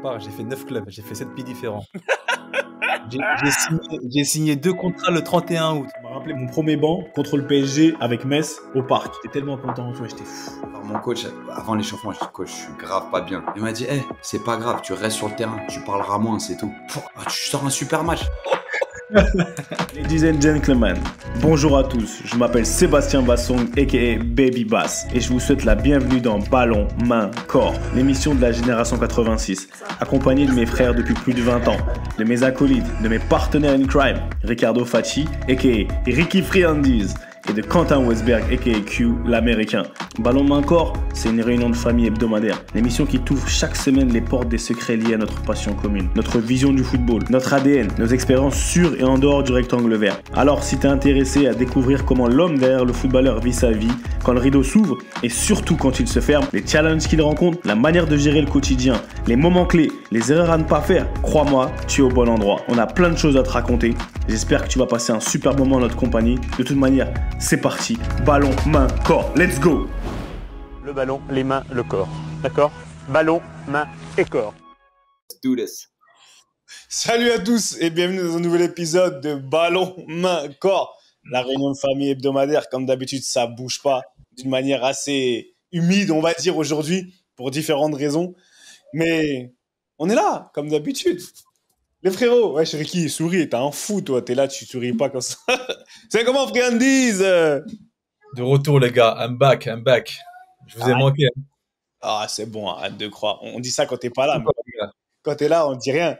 part, j'ai fait 9 clubs, j'ai fait 7 pays différents. J'ai signé 2 contrats le 31 août. Ça m'a rappelé mon premier banc contre le PSG avec Metz au parc. J'étais tellement content, tu vois, j'étais fou. Alors, mon coach, avant l'échauffement, je dis coach, je suis grave pas bien. Il m'a dit, hey, c'est pas grave, tu restes sur le terrain, tu parleras moins, c'est tout. Tu sors un super match. Ladies and gentlemen, bonjour à tous. Je m'appelle Sébastien Bassong, aka Baby Bass, et je vous souhaite la bienvenue dans Ballon, Main, Corps, l'émission de la génération 86, accompagné de mes frères depuis plus de 20 ans, de mes acolytes, de mes partenaires in crime, Ricardo Facci, aka Ricky Friandiz, et de Quentin Westberg, aka Q, l'américain. Ballon Main Corps, c'est une réunion de famille hebdomadaire. L'émission qui t'ouvre chaque semaine les portes des secrets liés à notre passion commune, notre vision du football, notre ADN, nos expériences sur et en dehors du rectangle vert. Alors, si t'es intéressé à découvrir comment l'homme derrière le footballeur vit sa vie, quand le rideau s'ouvre et surtout quand il se ferme, les challenges qu'il rencontre, la manière de gérer le quotidien, les moments clés, les erreurs à ne pas faire, crois-moi, tu es au bon endroit. On a plein de choses à te raconter. J'espère que tu vas passer un super moment en notre compagnie. De toute manière, c'est parti. Ballon, main, corps. Let's go! Le ballon, les mains, le corps. D'accord? Ballon, main et corps. Let's do this. Salut à tous et bienvenue dans un nouvel épisode de Ballon, main, corps. La réunion de famille hebdomadaire, comme d'habitude, ça bouge pas d'une manière assez humide, on va dire, aujourd'hui, pour différentes raisons. Mais on est là, comme d'habitude. Les frérots, ouais, Ricky, souris, t'es un fou, toi, t'es là, tu souris pas comme ça. C'est comment, friandises? De retour, les gars, I'm back. Je vous ai manqué. Ah, c'est bon, arrête de croire. On dit ça quand t'es pas là, mais quand t'es là, on dit rien.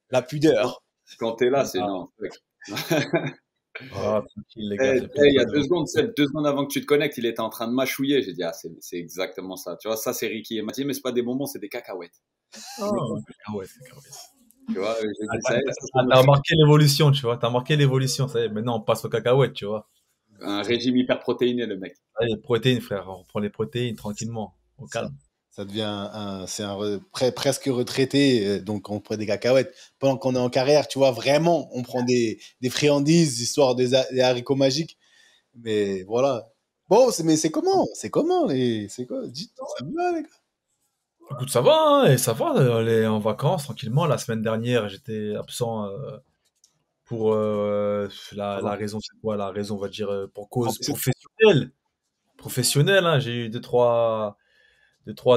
La pudeur. Quand t'es là, c'est non. Ah, tranquille, les gars. Il y a 2 secondes, Seb, 2 secondes avant que tu te connectes, il était en train de mâchouiller. J'ai dit, ah, c'est exactement ça. Tu vois, ça, c'est Ricky. Il m'a dit, mais c'est pas des bonbons, c'est des cacahuètes. Oh, ouais. Tu vois, j'ai dit, T'as remarqué l'évolution, tu vois. T'as remarqué l'évolution, ça y est. Maintenant, on passe aux cacahuètes, tu vois. un régime hyperprotéiné, le mec. Allez, protéines, frère. On reprend les protéines tranquillement, au calme. Ça devient presque retraité, donc on prend des cacahuètes. Pendant qu'on est en carrière, tu vois, vraiment, on prend des friandises, histoire des haricots magiques. Mais voilà. Bon, mais c'est comment? C'est quoi? Dites, ça va, les gars? Écoute, ça va, hein, et ça va. On est en vacances tranquillement. La semaine dernière, j'étais absent pour la raison, c'est quoi? La raison, on va dire, pour cause professionnelle. Professionnelle, hein. J'ai eu deux, trois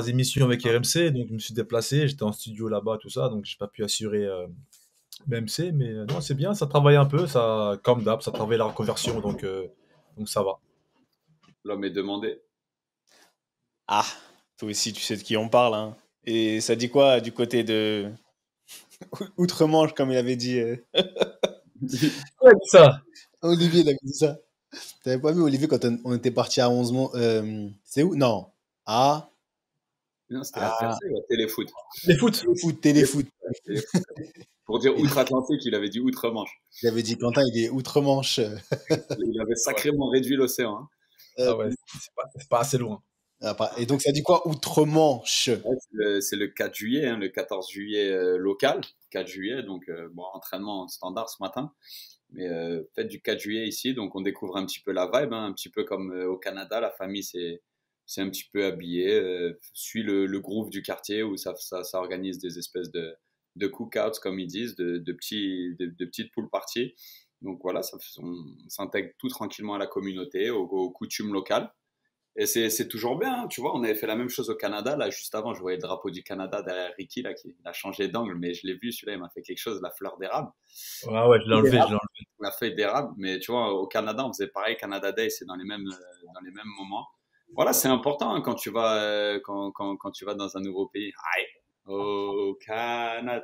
émissions avec RMC, donc je me suis déplacé. J'étais en studio là-bas, tout ça, donc j'ai pas pu assurer BMC, mais non, c'est bien. Ça travaille un peu, ça, comme d'hab, ça travaille la reconversion, donc ça va. L'homme est demandé. Ah, toi aussi, tu sais de qui on parle, hein. Et ça dit quoi du côté de Outre-Manche, comme il avait dit Ouais, ça. Olivier, il avait dit ça. T'avais pas vu Olivier quand on était parti à 11 mois? C'est où? Non. Ah. Non, c'était à Percé ou à Téléfoot? Téléfoot. Pour dire outre-Atlantique, il avait dit outre-Manche. J'avais dit Quentin, il est outre-Manche. Il avait sacrément réduit l'océan. Hein. Ah ouais, c'est pas assez loin. Et donc, ça dit quoi, outre-Manche? Ouais, c'est le 4 juillet, hein, le 14 juillet local. 4 juillet, donc bon, entraînement standard ce matin. Mais fête du 4 juillet ici, donc on découvre un petit peu la vibe, hein, un petit peu comme au Canada, la famille c'est un petit peu habillé, suit le groove du quartier où ça organise des espèces de cookouts, comme ils disent, de petites pool parties. Donc voilà, on s'intègre tout tranquillement à la communauté, aux coutumes locales. Et c'est toujours bien, hein, tu vois, on avait fait la même chose au Canada, là, juste avant, je voyais le drapeau du Canada derrière Ricky, là, qui a changé d'angle, mais je l'ai vu, celui-là, il m'a fait quelque chose, la fleur d'érable. Ouais, je l'ai enlevé. La feuille d'érable, mais tu vois, au Canada, on faisait pareil, Canada Day, c'est dans les mêmes moments. Voilà, c'est important, hein, quand tu vas dans un nouveau pays. Aïe, au Canada.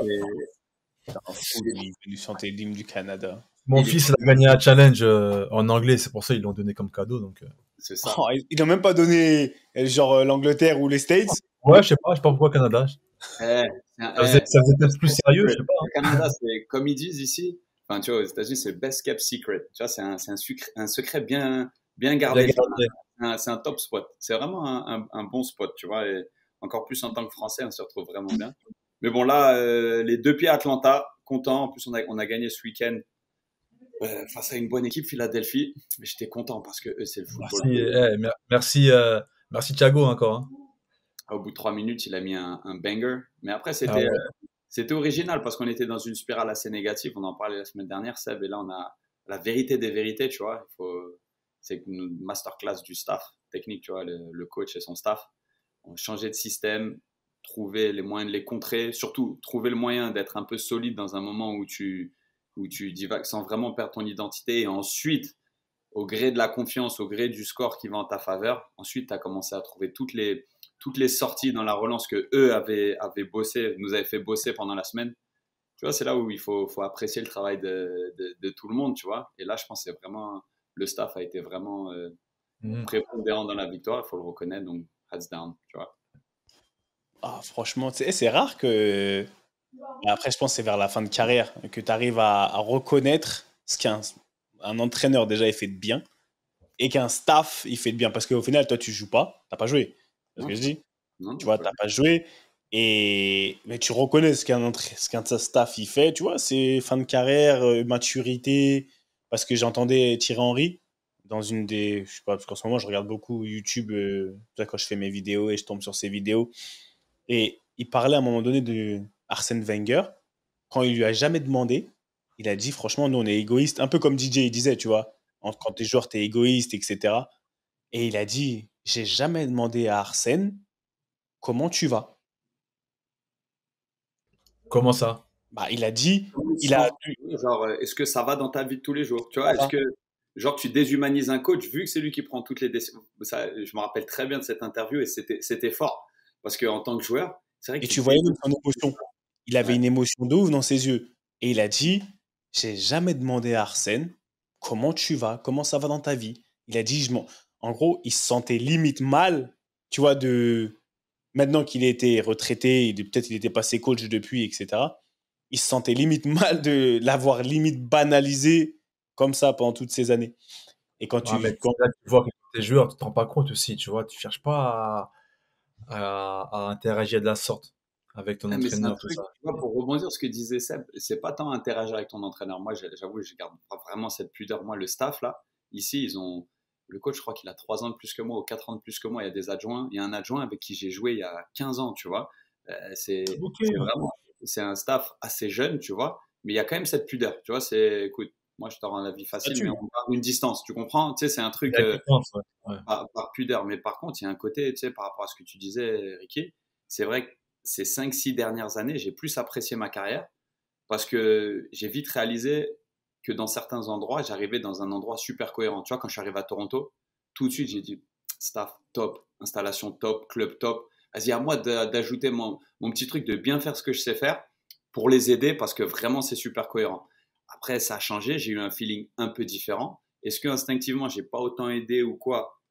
Il est venu chanter l'hymne du Canada. Mon fils il a gagné un challenge en anglais, c'est pour ça qu'ils l'ont donné comme cadeau. Donc, c'est ça. Oh, ils n'ont même pas donné genre l'Angleterre ou les States. Ouais, je sais pas pourquoi Canada. Ça faisait peut-être plus sérieux, je sais pas. Le Canada, c'est comme ils disent ici. Enfin, tu vois, aux États-Unis, c'est le best kept secret. Tu vois, c'est un secret bien gardé. C'est un top spot. C'est vraiment un bon spot, tu vois. Et encore plus en tant que Français, on se retrouve vraiment bien. Mais bon, là, les 2 pieds à Atlanta, content. En plus, on a gagné ce week-end face à une bonne équipe, Philadelphie. Mais j'étais content parce que eux, c'est le football. Merci Thiago encore. Hein. Au bout de 3 minutes, il a mis un banger. Mais après, Ah ouais. c'était original parce qu'on était dans une spirale assez négative. On en parlait la semaine dernière, Seb, et là, on a la vérité des vérités, tu vois. C'est une masterclass du staff technique, tu vois, le coach et son staff. On changeait de système, trouver les moyens de les contrer, surtout trouver le moyen d'être un peu solide dans un moment où tu divagues sans vraiment perdre ton identité. Et ensuite, au gré de la confiance, au gré du score qui va en ta faveur, ensuite, tu as commencé à trouver toutes les sorties dans la relance que eux avaient bossé, nous avaient fait bosser pendant la semaine. Tu vois, c'est là où il faut apprécier le travail de tout le monde, tu vois. Et là, je pense que c'est vraiment, le staff a été vraiment prépondérant dans la victoire, il faut le reconnaître, donc hands down, tu vois. Ah, franchement, tu sais, c'est rare que. Après, je pense que c'est vers la fin de carrière que tu arrives à reconnaître ce qu'un entraîneur déjà il fait de bien et qu'un staff il fait de bien. Parce qu'au final, toi, tu joues pas, t'as pas joué. C'est ce que je dis. Non, Tu vois, t'as pas joué. Mais tu reconnais ce qu'un staff il fait. Tu vois, c'est fin de carrière, maturité. Parce que j'entendais Thierry Henry dans une des. Je sais pas, parce qu'en ce moment, je regarde beaucoup YouTube. Quand je fais mes vidéos et je tombe sur ses vidéos. Et il parlait à un moment donné de Arsène Wenger. Quand il lui a jamais demandé, il a dit franchement, nous on est égoïste. Un peu comme DJ il disait, tu vois. Quand t'es joueur, t'es égoïste, etc. Et il a dit, j'ai jamais demandé à Arsène comment tu vas. Comment ça? Bah, il a dit, il a. Genre, est-ce que ça va dans ta vie de tous les jours? Tu vois, est-ce que, genre, tu déshumanises un coach vu que c'est lui qui prend toutes les décisions? Je me rappelle très bien de cette interview et c'était fort. Parce qu'en tant que joueur, c'est vrai que Et tu voyais même son émotion. Il avait une émotion de ouf dans ses yeux. Et il a dit, j'ai jamais demandé à Arsène comment tu vas, comment ça va dans ta vie. Il a dit, en gros, il se sentait limite mal, tu vois, maintenant qu'il était retraité, peut-être il était passé coach depuis, etc. Il se sentait limite mal de l'avoir limite banalisé comme ça pendant toutes ces années. Et quand Ouais, mais là, tu vois que t'es joueur, tu te rends pas compte aussi, tu vois, tu cherches pas à interagir de la sorte avec ton mais c'est un entraîneur, tout truc, ça. tu vois, pour rebondir sur ce que disait Seb, c'est pas tant interagir avec ton entraîneur. Moi, j'avoue, je garde pas vraiment cette pudeur. Moi, le staff, là, ici, le coach, je crois qu'il a 3 ans de plus que moi ou 4 ans de plus que moi. Il y a des adjoints. Il y a un adjoint avec qui j'ai joué il y a 15 ans, tu vois. Ok. C'est un staff assez jeune, tu vois. Mais il y a quand même cette pudeur, tu vois. Écoute, moi, je te rends la vie facile, mais on parle d'une distance, tu comprends? Tu sais, c'est un truc par pudeur. Mais par contre, il y a un côté, tu sais, par rapport à ce que tu disais, Ricky, c'est vrai que ces 5-6 dernières années, j'ai plus apprécié ma carrière parce que j'ai vite réalisé que dans certains endroits, j'arrivais dans un endroit super cohérent. Tu vois, quand je suis arrivé à Toronto, tout de suite, j'ai dit staff top, installation top, club top. Vas-y, à moi d'ajouter mon petit truc, de bien faire ce que je sais faire pour les aider parce que vraiment, c'est super cohérent. Après, ça a changé, j'ai eu un feeling un peu différent. Est-ce que instinctivement, j'ai pas autant aidé ou quoi?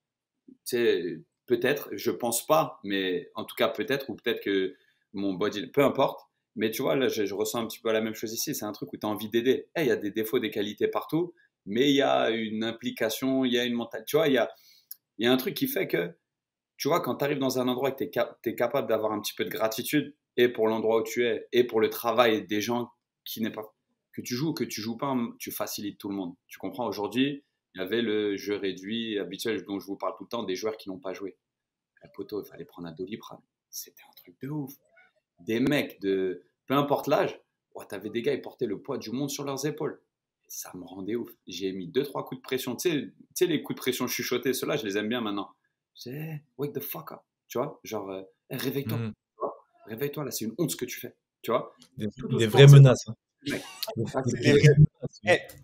Tu sais, peut-être, je pense pas, mais en tout cas peut-être, ou peut-être que mon body, peu importe. Mais tu vois, là, je ressens un petit peu la même chose ici. C'est un truc où tu as envie d'aider. Il y a des défauts, des qualités partout, mais il y a une implication, il y a une mentalité. Tu vois, il y a un truc qui fait que, tu vois, quand tu arrives dans un endroit et que tu es capable d'avoir un petit peu de gratitude, et pour l'endroit où tu es, et pour le travail des gens qui n'est pas. Que tu joues ou que tu joues pas, tu facilites tout le monde. Tu comprends? Aujourd'hui, il y avait le jeu réduit habituel dont je vous parle tout le temps, des joueurs qui n'ont pas joué. Le poteau, il fallait prendre un Doliprane. C'était un truc de ouf. Des mecs de peu importe l'âge, t'avais des gars, ils portaient le poids du monde sur leurs épaules. Et ça me rendait ouf. J'ai mis 2-3 coups de pression. Tu sais, les coups de pression chuchotés, ceux-là, je les aime bien maintenant. Je dis, hey, wake the fuck up. Tu vois, genre, hey, réveille-toi. Tu vois, réveille-toi, là, c'est une honte ce que tu fais. Tu vois, des vraies menaces. Hein.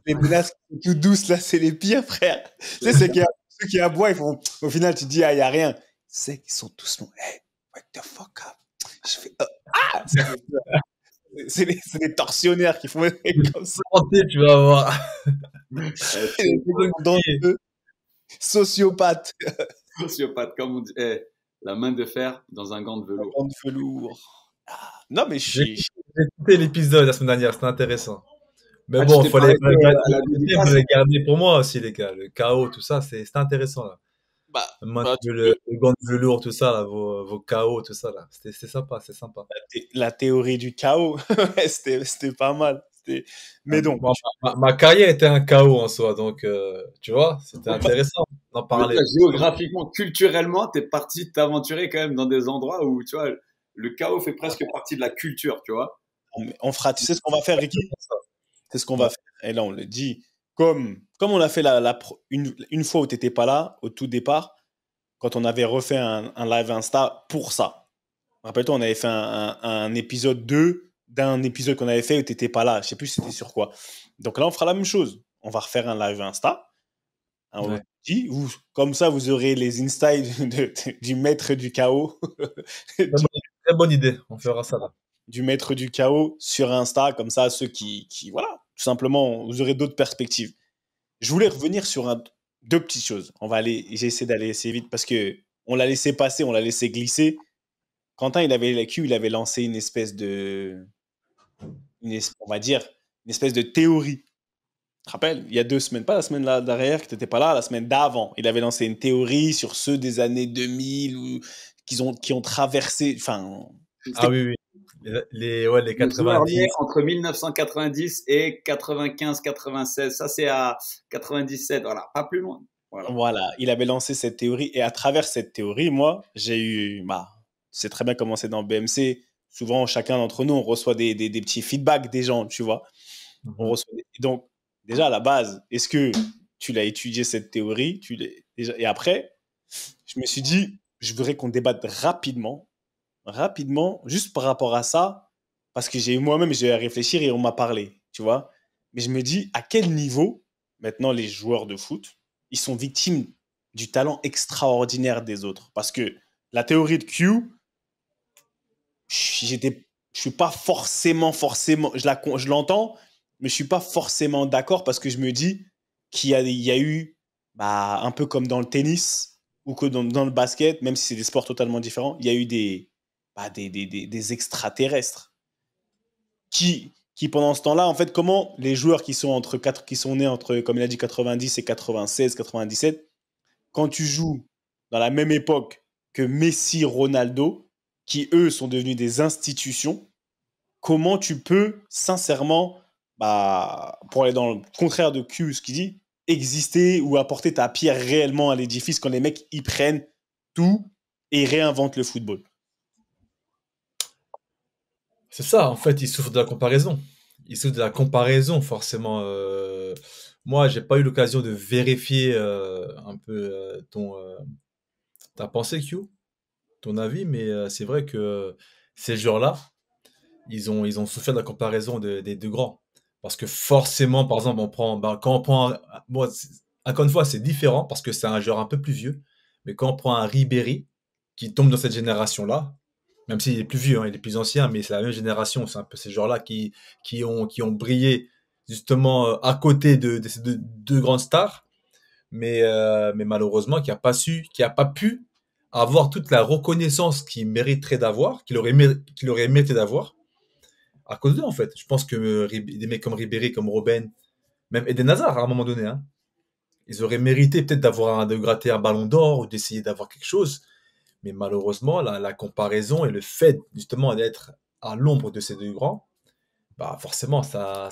Les menaces tout douces, là, c'est les pires, frère. Tu sais, ceux qui aboient, ils font. Au final, tu te dis, ah, il n'y a rien. Tu sais qu'ils sont tous non. Hey, wake the fuck up. Je fais. C'est les tortionnaires qui font comme ça. Tu vas voir. Sociopathe. Sociopathe, comme on dit. Hey, la main de fer dans un gant de velours. Un gant de velours. Non, mais j'ai écouté l'épisode la semaine dernière, c'était intéressant. Mais bon, il faut les garder pour moi aussi, les gars. Le chaos, tout ça, c'était intéressant. Là. Le gant de velours, tout ça, là, vos chaos, tout ça. Là. C'était sympa, c'est sympa. La théorie du chaos, c'était pas mal. Mais donc, Ma carrière était un chaos en soi, donc tu vois, c'était intéressant d'en parler. Géographiquement, culturellement, t'es parti t'aventurer quand même dans des endroits où, tu vois, le chaos fait presque partie de la culture, tu vois. on fera, tu sais ce qu'on va faire, Ricky? C'est ce qu'on va Ouais. faire. Et là, on le dit. Comme on l'a fait une fois où tu n'étais pas là, au tout départ, quand on avait refait un live Insta pour ça. Rappelle-toi, on avait fait un épisode 2 d'un épisode qu'on avait fait où tu n'étais pas là. Je sais plus c'était sur quoi. Donc là, on fera la même chose. On va refaire un live Insta. Ouais. Comme ça, vous aurez les insights du maître du chaos. Très bonne idée, on fera ça là. Du maître du chaos sur Insta. Comme ça, ceux qui voilà, tout simplement, vous aurez d'autres perspectives. Je voulais revenir sur deux petites choses. J'essaie d'aller assez vite parce que on l'a laissé passer, on l'a laissé glisser. Quentin, il avait lancé une espèce de, on va dire, une espèce de théorie. Tu te rappelles, il y a 2 semaines, pas la semaine là derrière que tu n'étais pas là, la semaine d'avant, il avait lancé une théorie sur ceux des années 2000 qui ont traversé, enfin, Ah oui, oui. Les Le joueur né 90. entre 1990 et 95-96, ça c'est à 97, voilà, pas plus loin. Voilà. voilà, il avait lancé cette théorie et à travers cette théorie, moi, j'ai eu, c'est très bien commencé dans BMC. Souvent, chacun d'entre nous, on reçoit des petits feedbacks des gens, tu vois. On reçoit donc, déjà, à la base, est-ce que tu l'as étudié cette théorie déjà... Et après, je me suis dit, je voudrais qu'on débatte rapidement, juste par rapport à ça, parce que moi-même, j'ai eu à réfléchir et on m'a parlé, tu vois. Mais je me dis, à quel niveau, maintenant, les joueurs de foot, ils sont victimes du talent extraordinaire des autres. Parce que la théorie de Q, je suis pas forcément, je l'entends, mais je suis pas forcément d'accord parce que je me dis il y a eu, un peu comme dans le tennis ou que dans le basket, même si c'est des sports totalement différents, il y a eu des extraterrestres qui pendant ce temps-là, en fait, comment les joueurs qui sont nés entre, comme il a dit, 90 et 96, 97, quand tu joues dans la même époque que Messi, Ronaldo, qui eux sont devenus des institutions, comment tu peux sincèrement, pour aller dans le contraire de Q, ce qu'il dit, exister ou apporter ta pierre réellement à l'édifice quand les mecs y prennent tout et réinventent le football? C'est ça, en fait, ils souffrent de la comparaison. Ils souffrent de la comparaison, forcément. Moi, j'ai pas eu l'occasion de vérifier un peu ta pensée, Q, ton avis, mais c'est vrai que ces joueurs-là, ils ont souffert de la comparaison des deux grands. Parce que forcément, par exemple, quand on prend, moi, encore une fois, c'est différent parce que c'est un joueur un peu plus vieux, mais quand on prend un Ribéry qui tombe dans cette génération-là, même s'il est plus vieux, hein, il est plus ancien, mais c'est la même génération, c'est un peu ces joueurs-là qui ont brillé justement à côté de ces deux grandes stars, mais malheureusement qui a pas pu avoir toute la reconnaissance qu'il mériterait d'avoir, qu'il aurait mérité d'avoir à cause d'eux, en fait. Je pense que des mecs comme Ribéry, comme Robben, même Eden Hazard, à un moment donné, hein, ils auraient mérité peut-être de gratter un ballon d'or ou d'essayer d'avoir quelque chose. Mais malheureusement, la comparaison et le fait, justement, d'être à l'ombre de ces deux grands, forcément, ça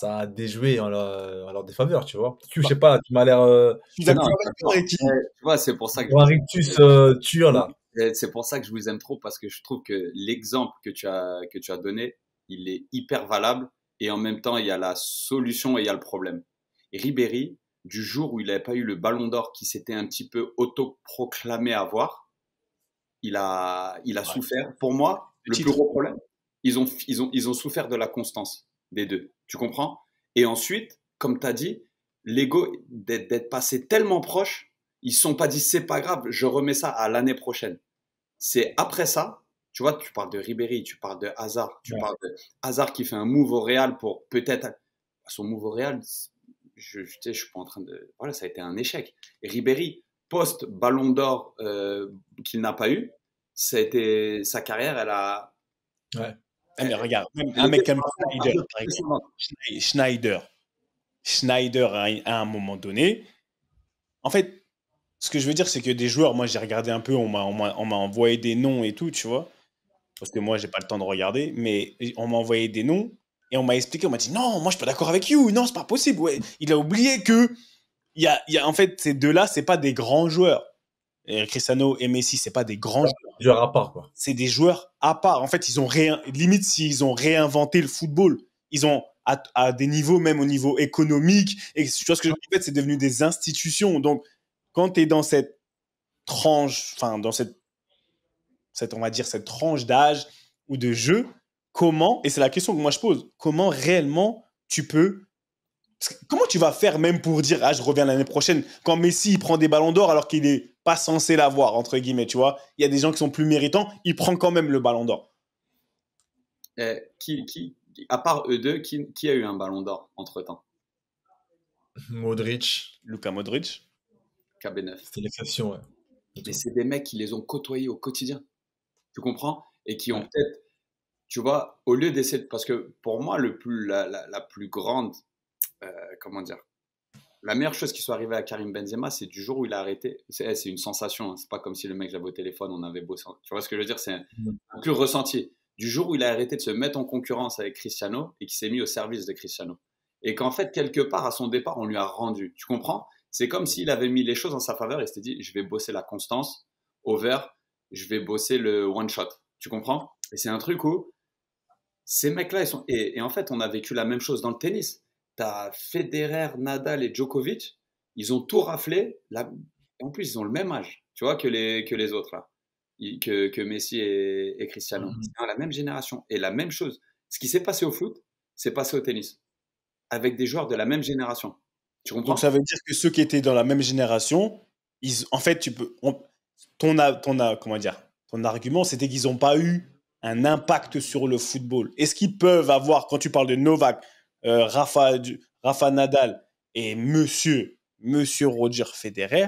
a déjoué en leur défaveur, tu vois. Je sais pas, tu m'as l'air... Je suis d'accord Non, avec toi, Ricky. tu vois, c'est pour ça que un rictus tueur, là. c'est pour ça que je vous aime trop parce que je trouve que l'exemple que tu as donné, il est hyper valable et en même temps, il y a la solution et il y a le problème. Et Ribéry, du jour où il n'avait pas eu le ballon d'or qui s'était un petit peu autoproclamé avoir, il a souffert. Pour moi, le plus gros problème, ils ont souffert de la constance des deux. Tu comprends? Et ensuite, comme tu as dit, l'ego d'être passé tellement proche, ils ne se sont pas dit c'est pas grave, je remets ça à l'année prochaine. C'est après ça, tu vois, tu parles de Ribéry, tu parles de Hazard, tu parles de Hazard qui fait un move au Real pour peut-être son move au Real. Je suis pas en train de, voilà, ça a été un échec. Et Ribéry, post Ballon d'Or qu'il n'a pas eu, ça a été sa carrière, elle a. Ouais. Mais regarde, même un mec comme Schneider, par exemple. Schneider, à un moment donné, en fait, ce que je veux dire, c'est que des joueurs, moi j'ai regardé un peu, on m'a envoyé des noms et tout, tu vois, parce que moi j'ai pas le temps de regarder, mais on m'a envoyé des noms, Et on m'a expliqué, on m'a dit non, moi je suis pas d'accord avec you, non, c'est pas possible. Ouais. Il a oublié que en fait, ces deux-là, c'est pas des grands joueurs. Et Cristiano et Messi, c'est pas des grands joueurs. Joueur à part, quoi. C'est des joueurs à part. En fait, limite, s'ils ont réinventé le football, ils ont à des niveaux, même au niveau économique. Et tu vois ce que je veux dire, en fait, c'est devenu des institutions. Donc, quand tu es dans cette tranche, enfin, dans on va dire, cette tranche d'âge ou de jeu, comment, et c'est la question que moi je pose, comment réellement comment tu vas faire même pour dire, je reviens l'année prochaine, quand Messi il prend des ballons d'or alors qu'il n'est pas censé l'avoir, entre guillemets, tu vois. Il y a des gens qui sont plus méritants, il prend quand même le ballon d'or. À part eux deux, qui a eu un ballon d'or entre-temps? Modric. Luka Modric. KB9. C'était l'exception, ouais. Mais c'est des mecs qui les ont côtoyés au quotidien. Tu comprends? Et qui ont peut-être, tu vois, au lieu d'essayer parce que pour moi, la plus grande, comment dire, la meilleure chose qui soit arrivée à Karim Benzema, c'est du jour où il a arrêté. C'est une sensation, hein. C'est pas comme si le mec, j'avais au téléphone, on avait bossé. Tu vois ce que je veux dire? C'est un pur ressenti. Du jour où il a arrêté de se mettre en concurrence avec Cristiano et qu'il s'est mis au service de Cristiano. Et qu'en fait, quelque part, à son départ, on lui a rendu. Tu comprends? C'est comme s'il avait mis les choses en sa faveur et s'était dit, je vais bosser la constance, over, je vais bosser le one shot. Tu comprends? Et c'est un truc où ces mecs-là, ils sont. Et en fait, on a vécu la même chose dans le tennis. T'as Federer, Nadal et Djokovic, ils ont tout raflé. En plus, ils ont le même âge, tu vois, que les autres, là. Que Messi et Cristiano. Ils ont la même génération. Et la même chose. Ce qui s'est passé au foot, c'est passé au tennis. Avec des joueurs de la même génération. Tu comprends? Donc, ça veut dire que ceux qui étaient dans la même génération, en fait, ton argument, c'était qu'ils n'ont pas eu un impact sur le football. Est-ce qu'ils peuvent avoir, quand tu parles de Novak, Rafa Nadal et Monsieur Roger Federer,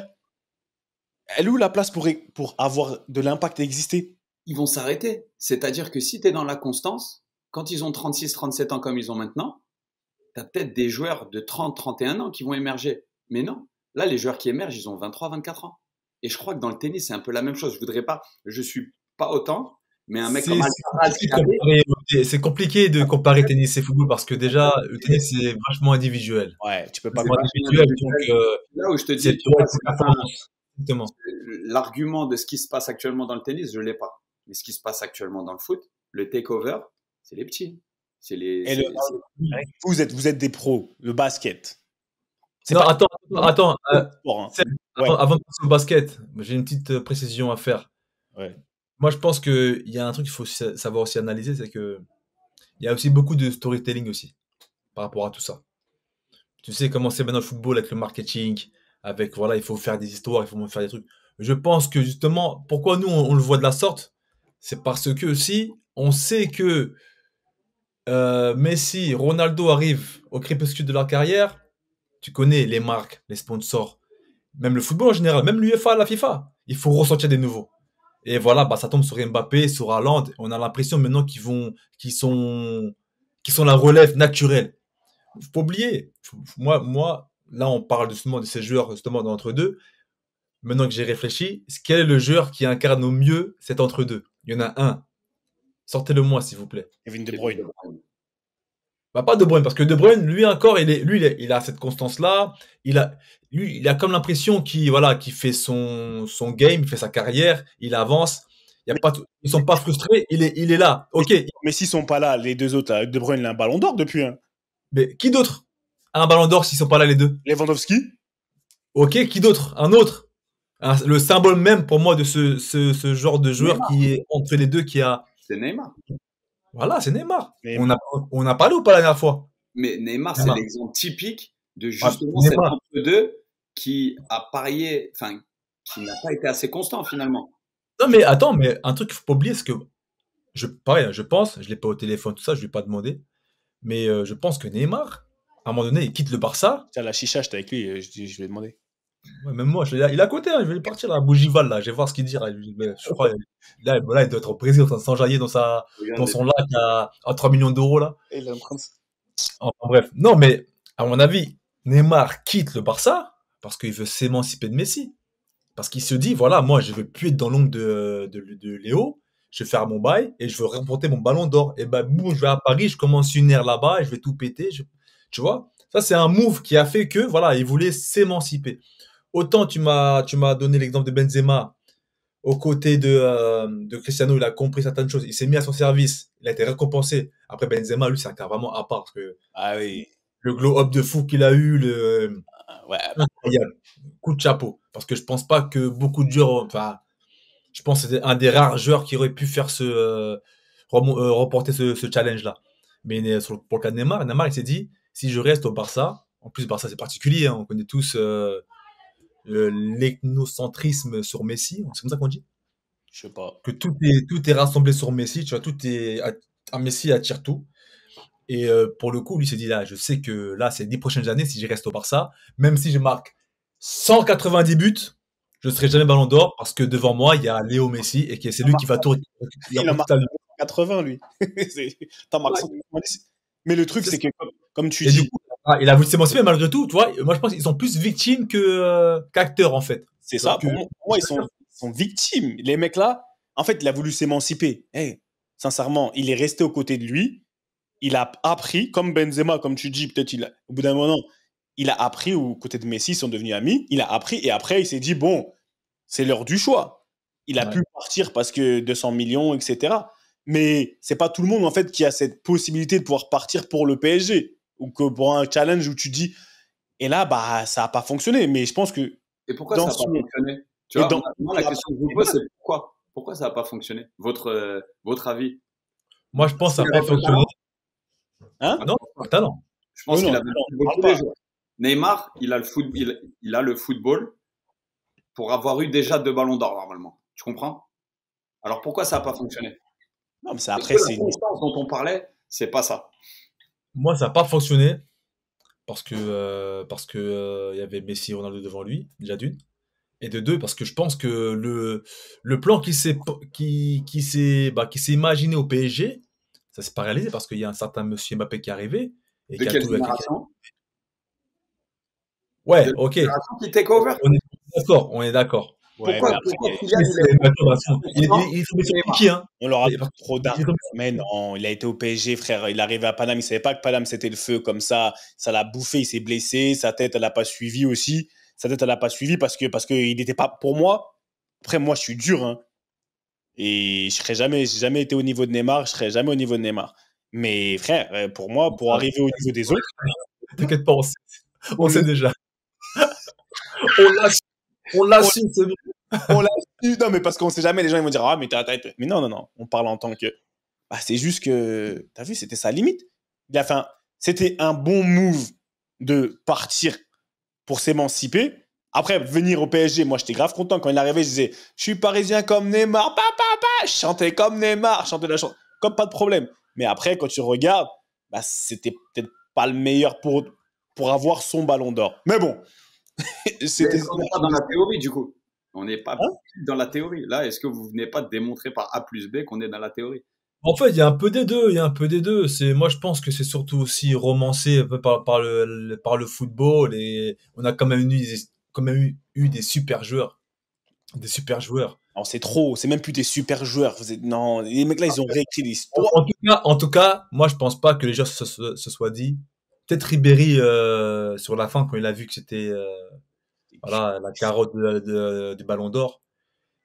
elle est où la place pour avoir de l'impact et exister? Ils vont s'arrêter. C'est-à-dire que si tu es dans la constance, quand ils ont 36, 37 ans comme ils ont maintenant, tu as peut-être des joueurs de 30, 31 ans qui vont émerger. Mais non, là, les joueurs qui émergent, ils ont 23, 24 ans. Et je crois que dans le tennis, c'est un peu la même chose. Je suis pas autant, mais un mec comme Alcaraz. C'est compliqué de comparer tennis et football parce que déjà, le tennis, c'est vachement individuel. Ouais, tu peux pas comparer individuel. Donc, là où je te dis, exactement. L'argument de ce qui se passe actuellement dans le tennis, je l'ai pas. Mais ce qui se passe actuellement dans le foot, le takeover, c'est les petits. Vous êtes des pros, le basket. Non, attends. Avant de passer au basket, j'ai une petite précision à faire. Ouais. Moi, je pense qu'il y a un truc qu'il faut savoir aussi analyser, c'est que il y a aussi beaucoup de storytelling aussi par rapport à tout ça. Tu sais comment c'est maintenant le football avec le marketing, avec voilà, il faut faire des histoires, il faut faire des trucs. Je pense que justement, pourquoi nous on le voit de la sorte, c'est parce que aussi on sait que Messi, Ronaldo arrivent au crépuscule de leur carrière. Tu connais les marques, les sponsors, même le football en général, même l'UEFA, la FIFA. Il faut ressortir des nouveaux. Et voilà, ça tombe sur Mbappé, sur Haaland. On a l'impression maintenant qu'ils sont la relève naturelle. Faut pas oublier. Moi, là, on parle justement de ces joueurs justement d'entre deux. Maintenant que j'ai réfléchi, quel est le joueur qui incarne au mieux cet entre deux? Il y en a un. Sortez-le-moi, s'il vous plaît. Kevin De Bruyne. Bah, pas De Bruyne, parce que De Bruyne, lui encore, il a cette constance-là. Il a comme l'impression qu'il fait son game, il fait sa carrière, il avance. Ils sont pas frustrés, il est là. Ok. Mais s'ils sont pas là, les deux autres, là, De Bruyne, il a un ballon d'or depuis. Hein. Mais qui d'autre a un ballon d'or s'ils sont pas là les deux? Lewandowski. Ok, qui d'autre? Un autre. Le symbole même pour moi de ce genre de joueur Neymar. Qui est entre les deux, qui a. C'est Neymar. Voilà, c'est Neymar. On a parlé ou pas la dernière fois? Mais Neymar, c'est l'exemple typique de justement cet entre-deux qui a parié, enfin, qui n'a pas été assez constant finalement. Non, mais attends, mais un truc qu'il faut pas oublier, c'est que je pense, je l'ai pas au téléphone, tout ça, je lui ai pas demandé, mais je pense que Neymar, à un moment donné, il quitte le Barça. Tiens, la chicha, j'étais avec lui, je lui ai demandé. Ouais, même moi, il est à côté, hein, je vais partir à Bougival, là, je vais voir ce qu'il dit. Je crois, là, il doit être au Brésil en train de s'enjailler dans son lac à 3 millions d'euros, là. Et il est en train de... Enfin, bref. Non, mais, à mon avis, Neymar quitte le Barça parce qu'il veut s'émanciper de Messi. Parce qu'il se dit, voilà, moi, je veux plus être dans l'ombre de Léo, je vais faire mon bail et je veux remporter mon ballon d'or. Et ben, boum, je vais à Paris, je commence une ère là-bas et je vais tout péter. Tu vois? Ça, c'est un move qui a fait que, voilà, il voulait s'émanciper. Autant tu m'as donné l'exemple de Benzema, aux côtés de Cristiano, il a compris certaines choses, il s'est mis à son service, il a été récompensé. Après Benzema, lui, c'est un cas vraiment à part, parce que Ah oui. le glow-up de fou qu'il a eu, Ouais. incroyable. Coup de chapeau. Parce que je pense pas que beaucoup de joueurs, enfin, je pense que c'était un des rares joueurs qui aurait pu faire remporter ce challenge-là. Mais pour le cas de Neymar, il s'est dit, si je reste au Barça, en plus Barça c'est particulier, hein, on connaît tous l'ethnocentrisme sur Messi, c'est comme ça qu'on dit, Je sais pas. que tout est rassemblé sur Messi, tu vois, Messi attire tout. Et pour le coup, lui s'est dit là, je sais que là, ces 10 prochaines années, si je reste au Barça, même si je marque 190 buts, je ne serai jamais Ballon d'Or parce que devant moi, il y a Léo Messi et que c'est lui qui va tout. Il a marqué 80, lui. T'en marques 190. Mais le truc, c'est que, comme tu Et dis. du coup, il a voulu s'émanciper malgré tout, tu vois. Moi, je pense qu'ils sont plus victimes qu'acteurs, en fait. C'est ça. Pour moi, ils sont victimes. Les mecs là, en fait, il a voulu s'émanciper. Hey, sincèrement, il est resté aux côtés de lui. Il a appris, comme Benzema, comme tu dis, peut-être au bout d'un moment, il a appris aux côtés de Messi, ils sont devenus amis. Il a appris et après, il s'est dit, bon, c'est l'heure du choix. Il a pu partir parce que 200 millions, etc. Mais c'est pas tout le monde, en fait, qui a cette possibilité de pouvoir partir pour le PSG ou que pour un challenge où tu dis, et là, bah, ça n'a pas fonctionné. Mais je pense que. Et pourquoi ça n'a pas fonctionné? Tu vois, moi, la question que je vous pose, c'est pourquoi? Pourquoi ça n'a pas fonctionné? Votre avis? Moi, je pense que ça n'a pas fonctionné. Hein? Non, talent. Je pense qu'il a beaucoup les joueurs. Neymar, il a le football pour avoir eu déjà 2 ballons d'or normalement. Tu comprends? Alors pourquoi ça n'a pas fonctionné? Non, mais c'est après, c'est la constance dont on parlait, c'est pas ça. Moi, ça n'a pas fonctionné parce que y avait Messi et Ronaldo devant lui, déjà d'une. Et de deux, parce que je pense que le plan qui s'est imaginé au PSG, ça s'est pas réalisé parce qu'il y a un certain monsieur Mbappé qui est arrivé. Et de quelle génération? Ouais, ok. Génération qui take over. On est d'accord. Ouais, pourquoi il est tombé sur qui, hein? On leur a trop d'argent. Mais non, il a été au PSG, frère. Il est arrivé à Paname. Il savait pas que Paname c'était le feu comme ça. Ça l'a bouffé. Il s'est blessé. Sa tête, elle n'a pas suivi aussi. Sa tête, elle n'a pas suivi parce que il n'était pas. Pour moi, après, moi, je suis dur. Hein, et j'ai jamais été au niveau de Neymar. Je serai jamais au niveau de Neymar. Mais frère, pour moi, pour arriver au niveau des autres. T'inquiète pas, on sait déjà. On l'a su, c'est bien. On l'a su. Non, mais parce qu'on sait jamais, les gens ils vont dire ah, mais mais non. On parle en tant que. Bah, c'est juste que. T'as vu, c'était sa limite. C'était un bon move de partir pour s'émanciper. Après, venir au PSG, moi j'étais grave content. Quand il arrivait, je disais je suis parisien comme Neymar. Je chantais comme Neymar. Je chantais la chanson. Comme pas de problème. Mais après, quand tu regardes, bah, c'était peut-être pas le meilleur pour avoir son ballon d'or. Mais bon. On n'est pas dans la théorie, du coup. On n'est pas dans la théorie. Là, est-ce que vous venez pas de démontrer par A plus B qu'on est dans la théorie? En fait, il y a un peu des deux. Moi, je pense que c'est surtout aussi romancé un peu par le football et on a quand même eu des super joueurs. Des super joueurs. Non, c'est trop. C'est même plus des super joueurs. Non, les mecs là, ils ont réécrit l'histoire. En tout cas, moi, je pense pas que les joueurs se soient dit. Peut-être Ribéry sur la fin quand il a vu que c'était la carotte du Ballon d'Or.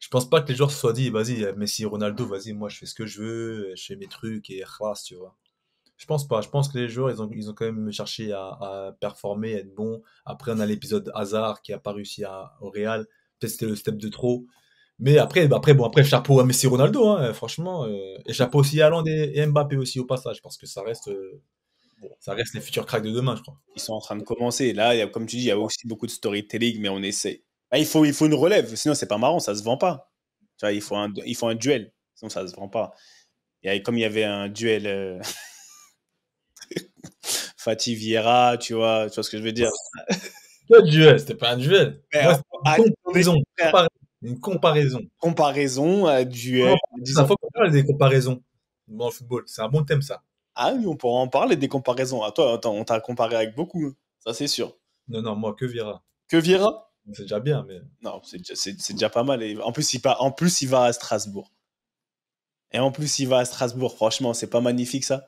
Je pense pas que les joueurs se soient dit vas-y Messi, Ronaldo, vas-y moi je fais ce que je veux, je fais mes trucs et khlas, tu vois. Je pense pas. Je pense que les joueurs ils ont quand même cherché à performer, à être bons. Après on a l'épisode Hazard qui a pas réussi au Real. Peut-être c'était le step de trop. Mais après chapeau à Messi, Ronaldo, hein, franchement. Et chapeau aussi à Haaland et Mbappé aussi au passage parce que ça reste les futurs cracks de demain, je crois. Ils sont en train de commencer. Là, comme tu dis, il y a aussi beaucoup de storytelling, mais on essaie. Bah, il faut une relève, sinon c'est pas marrant, ça se vend pas. Tu vois, il faut un duel, sinon ça se vend pas. Comme il y avait un duel Fatih Vieira, tu vois ce que je veux dire. Quel duel? C'était pas un duel. Une comparaison. Comparaison, duel. Ça faut qu'on parle des comparaisons dans le football. C'est un bon thème, ça. Ah oui, on pourra en parler des comparaisons. À toi, attends, on t'a comparé avec beaucoup, ça c'est sûr. Non, moi que Vieira. Que Vieira? C'est déjà bien, mais. Non, c'est déjà pas mal. Et en plus, il va à Strasbourg. Et en plus, il va à Strasbourg. Franchement, c'est pas magnifique, ça?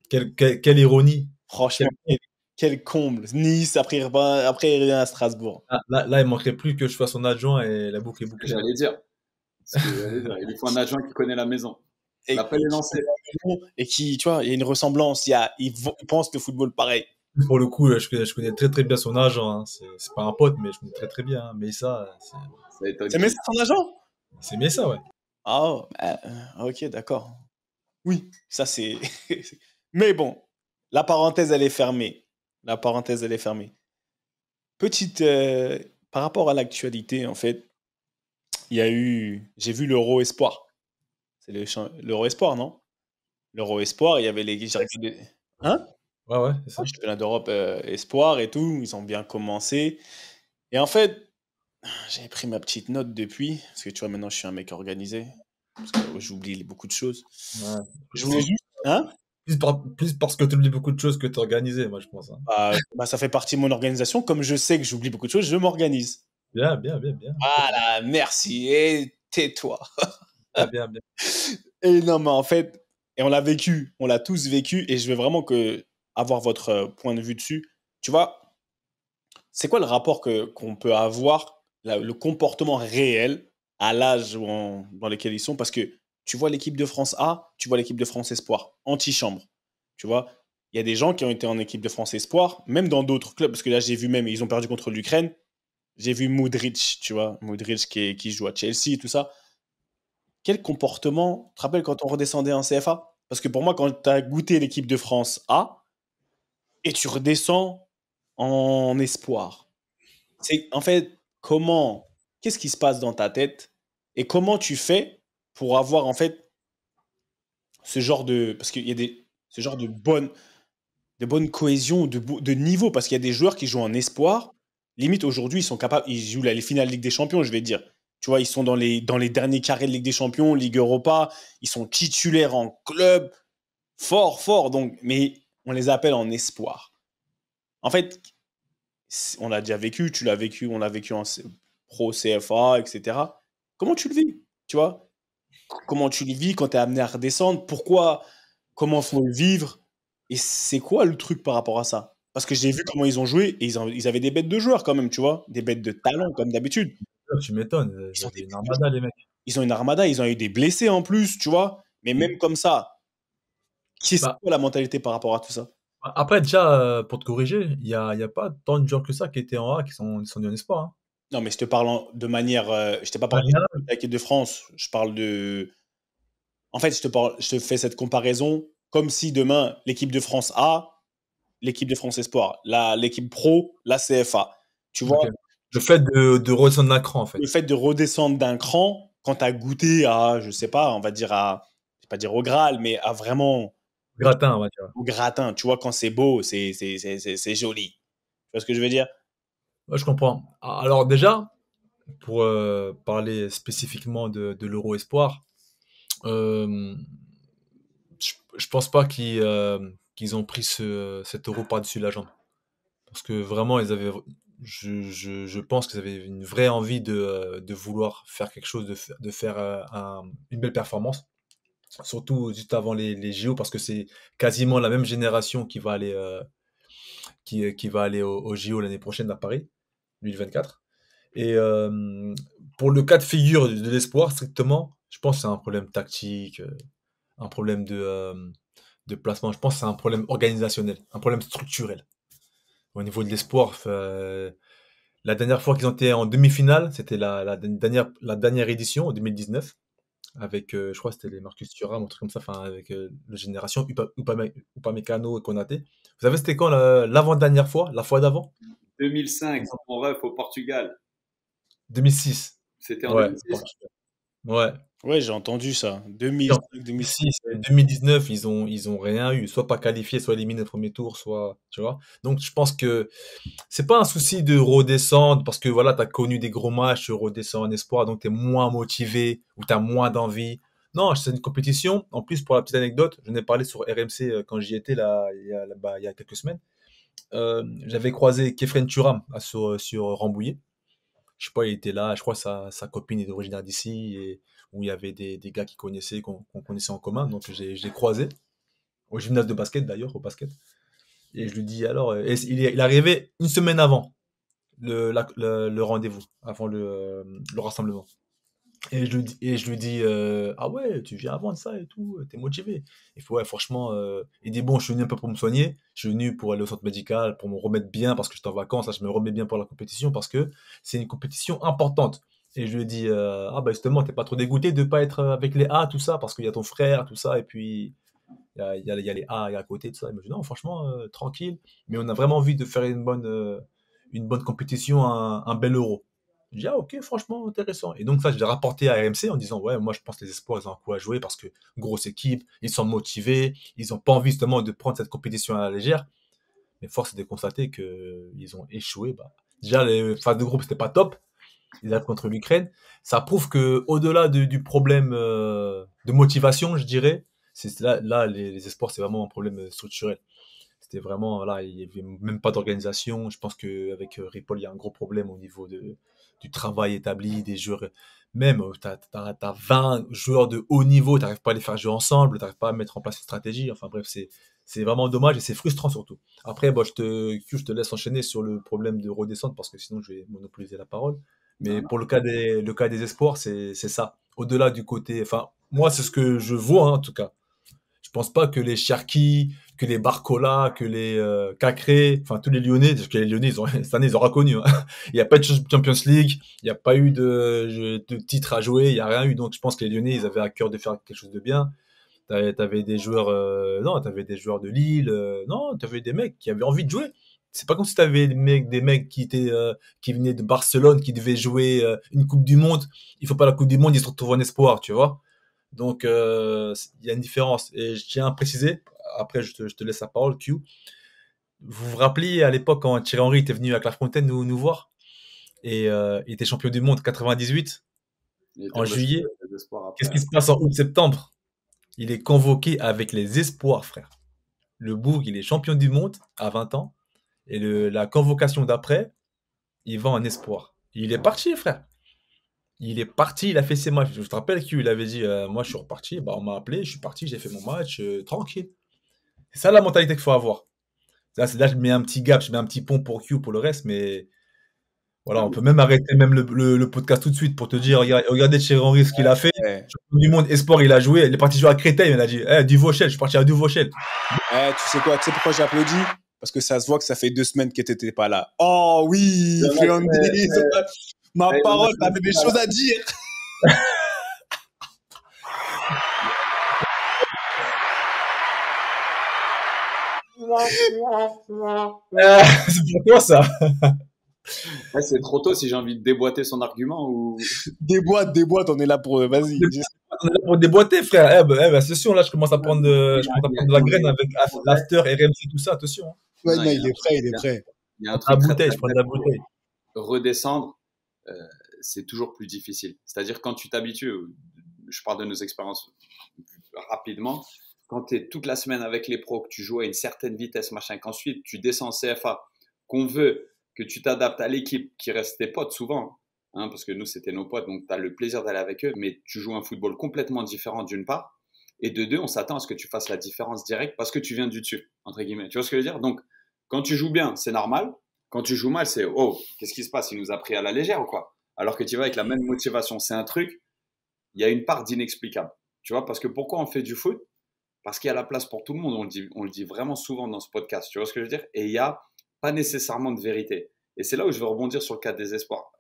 Quelle ironie. Franchement, Quel- quel comble. Nice, après, il revient à Strasbourg. Là, il manquerait plus que je fasse son adjoint et la boucle est Ce que bouclée. j'allais dire. Ce que j'allais dire. Il lui faut un adjoint qui connaît la maison. Et, L'appel est lancé. et qui, tu vois, il y a une ressemblance. Il pense le football pareil. Pour le coup, je connais très très bien son agent. Hein. C'est pas un pote, mais je connais très très bien. Hein. Mais ça, Ça étonne C'est qui. Messi son agent? c'est bien ça, ouais. Ah, ok, d'accord. Oui, ça c'est. Mais bon, la parenthèse, elle est fermée. La parenthèse, elle est fermée. Petite. Par rapport à l'actualité, en fait, il y a eu. J'ai vu l'Euro Espoir. C'est l'Euro Espoir, non? L'Euro Espoir, il y avait les. J'ai regardé- Hein? Ouais, ouais, c'est Ouais, ça. championnat d'Europe Espoir et tout. Ils ont bien commencé. Et en fait, j'ai pris ma petite note depuis. Parce que tu vois, maintenant, je suis un mec organisé. Parce que j'oublie beaucoup de choses. Ouais. Je voulais juste. Hein? Plus parce que tu oublies beaucoup de choses que tu organisé, moi, je pense. Hein. Ça fait partie de mon organisation. Comme je sais que j'oublie beaucoup de choses, je m'organise. Bien, bien, bien, bien. Voilà, merci. Et tais-toi. Bien, bien, bien. Et non, mais en fait, et on l'a vécu, on l'a tous vécu, et je veux vraiment avoir votre point de vue dessus. Tu vois, c'est quoi le rapport qu'on peut avoir, le comportement réel à l'âge dans lequel ils sont? Parce que tu vois l'équipe de France A, tu vois l'équipe de France Espoir, antichambre. Tu vois, il y a des gens qui ont été en équipe de France Espoir, même dans d'autres clubs, parce que là, j'ai vu même, ils ont perdu contre l'Ukraine. J'ai vu Modric, tu vois, Modric qui joue à Chelsea et tout ça. Quel comportement, tu te rappelles quand on redescendait en CFA? Parce que pour moi, quand tu as goûté l'équipe de France A et tu redescends en espoir, c'est en fait qu'est-ce qui se passe dans ta tête et comment tu fais pour avoir en fait ce genre parce qu'il y a ce genre de bonne cohésion, de niveau, parce qu'il y a des joueurs qui jouent en espoir. Limite, aujourd'hui, ils sont capables, ils jouent les finales Ligue des Champions, je vais dire. Tu vois, ils sont dans les derniers carrés de Ligue des Champions, Ligue Europa, ils sont titulaires en club, fort, fort. Donc, mais on les appelle en espoir. En fait, on l'a déjà vécu, tu l'as vécu, on l'a vécu en pro CFA, etc. Comment tu le vis? Tu vois? Comment tu le vis quand tu es amené à redescendre? Comment faut le vivre? Et c'est quoi le truc par rapport à ça? Parce que j'ai vu comment ils ont joué et ils avaient des bêtes de joueurs quand même, tu vois? Des bêtes de talent comme d'habitude. Tu m'étonnes, Ils ils ont avaient des une bêtes de armada, les mecs. Ils ont une armada, ils ont eu des blessés en plus, tu vois? Mais même comme ça, c'est Bah, quoi la mentalité par rapport à tout ça? après, déjà, pour te corriger, il y a pas tant de gens que ça qui étaient en A, qui sont en espoir. Hein. Non, mais je te parle de manière, je t'ai pas En parlé général, de l'équipe de France, je parle de. En fait, je te fais cette comparaison comme si demain, l'équipe de France A, l'équipe de France Espoir, l'équipe pro, la CFA. Tu vois, ok. Le fait de redescendre d'un cran, en le fait. fait de redescendre d'un cran, quand tu as goûté à, je sais pas, on va dire je vais pas dire au Graal, mais à vraiment Gratin, on va dire. au gratin. Tu vois, quand c'est beau, c'est joli. Tu vois ce que je veux dire? Ouais, je comprends. Alors déjà, pour parler spécifiquement de l'Euro Espoir, euh, je pense pas qu'ils ont pris cet euro par-dessus la jambe. Parce que vraiment, je pense qu'ils avaient une vraie envie de vouloir faire quelque chose, de faire une belle performance. Surtout juste avant les JO, parce que c'est quasiment la même génération qui va aller au JO l'année prochaine à Paris, 2024. Et pour le cas de figure de l'espoir, strictement, je pense que c'est un problème tactique, un problème de placement. Je pense que c'est un problème organisationnel, un problème structurel. Au niveau de l'espoir, la dernière fois qu'ils ont été en demi-finale, c'était la dernière édition, en 2019, avec, je crois que c'était les Marcus Thuram, un truc comme ça, enfin, avec le génération Upamecano et Konaté. Vous savez, c'était quand l'avant-dernière fois, la fois d'avant? 2005, en ref au Portugal. 2006. C'était en Ouais, 2006. ouais. Ouais, j'ai entendu ça. Et en 2005, 2006. 2006 et 2019, ils ont rien eu, soit pas qualifié, soit éliminé au premier tour, soit, tu vois. Donc je pense que c'est pas un souci de redescendre parce que voilà, tu as connu des gros matchs, tu redescends en espoir, donc tu es moins motivé ou tu as moins d'envie. Non, c'est une compétition. En plus, pour la petite anecdote, je n'ai parlé sur RMC quand j'y étais là, il y a quelques semaines. J'avais croisé Kefren Turam sur Rambouillet. Je sais pas, il était là, je crois que sa copine est originaire d'ici, où il y avait des gars qu'on connaissait en commun. Donc, je l'ai croisé au gymnase de basket, d'ailleurs, au basket. Et je lui dis alors, il est arrivé une semaine avant le rendez-vous, avant le rassemblement. Et je lui dis ah ouais, tu viens avant de ça et tout, t'es motivé. Il faut, ouais, franchement, il dit bon, je suis venu un peu pour me soigner, je suis venu pour aller au centre médical, pour me remettre bien parce que j'étais en vacances, là, je me remets bien pour la compétition parce que c'est une compétition importante. Et je lui dis ah bah justement, t'es pas trop dégoûté de pas être avec les A, tout ça, parce qu'il y a ton frère, tout ça, et puis il y a les A à côté, tout ça. Il me dit non, franchement, tranquille, mais on a vraiment envie de faire une bonne compétition, un bel euro. Je dis, ah ok, franchement intéressant. Et donc ça, je l'ai rapporté à RMC en disant, ouais, moi je pense que les espoirs, ils ont un coup à jouer parce que grosse équipe, ils sont motivés, ils n'ont pas envie justement de prendre cette compétition à la légère. Mais force est de constater qu'ils ont échoué. Bah, déjà, les phases de groupe, c'était pas top. Ils arrivent contre l'Ukraine. Ça prouve que au-delà du problème de motivation, je dirais, là les espoirs, c'est vraiment un problème structurel. C'était vraiment, là, il n'y avait même pas d'organisation. Je pense qu'avec Ripoll, il y a un gros problème au niveau du travail établi, des joueurs. Même, tu as 20 joueurs de haut niveau, tu n'arrives pas à les faire jouer ensemble, tu n'arrives pas à mettre en place une stratégie. Enfin bref, c'est vraiment dommage et c'est frustrant surtout. Après, bon, je te laisse enchaîner sur le problème de redescendre parce que sinon je vais monopoliser la parole. Mais pour le cas des espoirs, c'est ça. Au-delà du côté. Enfin, moi, c'est ce que je vois, hein, en tout cas. Je pense pas que les Cherki, que les Barcola, que les Cacré, enfin tous les Lyonnais, parce que les Lyonnais, cette année, ils ont reconnu. Hein. Il n'y a pas de Champions League, il n'y a pas eu de titre à jouer, il n'y a rien eu. Donc je pense que les Lyonnais, ils avaient à cœur de faire quelque chose de bien. T'avais des joueurs, non, t'avais des joueurs de Lille, non, t'avais des mecs qui avaient envie de jouer. C'est pas comme si t'avais des mecs qui venaient de Barcelone, qui devaient jouer une Coupe du Monde. Il faut pas la Coupe du Monde, ils se retrouvent en espoir, tu vois. Donc, il y a une différence. Et je tiens à préciser, après je te laisse la parole, Q. Vous vous rappelez à l'époque quand Thierry Henry était venu à Clairefontaine nous voir et il était champion du monde 98 en juillet. Qu'est-ce qui se passe en août-septembre? Il est convoqué avec les espoirs, frère. Le Bourg, il est champion du monde à 20 ans. Et la convocation d'après, il va en espoir. Il est parti, frère. Il est parti, il a fait ses matchs. Je te rappelle qu'il avait dit moi je suis reparti, bah, on m'a appelé, je suis parti, j'ai fait mon match, tranquille. C'est ça la mentalité qu'il faut avoir. Là, je mets un petit gap, je mets un petit pont pour Q pour le reste, mais voilà, on peut même arrêter même le podcast tout de suite pour te dire regardez Thierry Henry ce qu'il a fait. Champion du monde, espoir, il a joué, il est parti jouer à Créteil, il a dit Duvauchel, je suis parti à Duvauchel. Tu sais quoi, tu sais pourquoi j'applaudis? Parce que ça se voit que ça fait 2 semaines que tu n'étais pas là. Oh oui, Friandise, ma parole, t'avais des choses à dire. C'est pour toi ça. Ouais, c'est trop tôt si j'ai envie de déboîter son argument ou. Déboîte, on est là pour. Vas-y. On est là pour déboîter, frère. Attention, là, je commence à prendre de la graine avec l'after, RMC, tout ça, attention. Hein. Ouais, non, il est prêt, il est prêt. Il y a un truc je prends de la bouteille. Redescendre, c'est toujours plus difficile. C'est-à-dire quand tu t'habitues, je parle de nos expériences rapidement, quand tu es toute la semaine avec les pros, que tu joues à une certaine vitesse, machin, qu'ensuite tu descends en CFA, qu'on veut que tu t'adaptes à l'équipe qui reste tes potes souvent, hein, parce que nous c'était nos potes, donc tu as le plaisir d'aller avec eux, mais tu joues un football complètement différent d'une part, et de deux, on s'attend à ce que tu fasses la différence directe parce que tu viens du dessus, entre guillemets. Tu vois ce que je veux dire? Donc, quand tu joues bien, c'est normal. Quand tu joues mal, c'est oh, qu'est-ce qui se passe? Il nous a pris à la légère ou quoi? Alors que tu vas avec la même motivation. C'est un truc, il y a une part d'inexplicable. Tu vois, parce que pourquoi on fait du foot? Parce qu'il y a la place pour tout le monde. On le dit vraiment souvent dans ce podcast. Tu vois ce que je veux dire? Et il n'y a pas nécessairement de vérité. Et c'est là où je veux rebondir sur le cas des espoirs.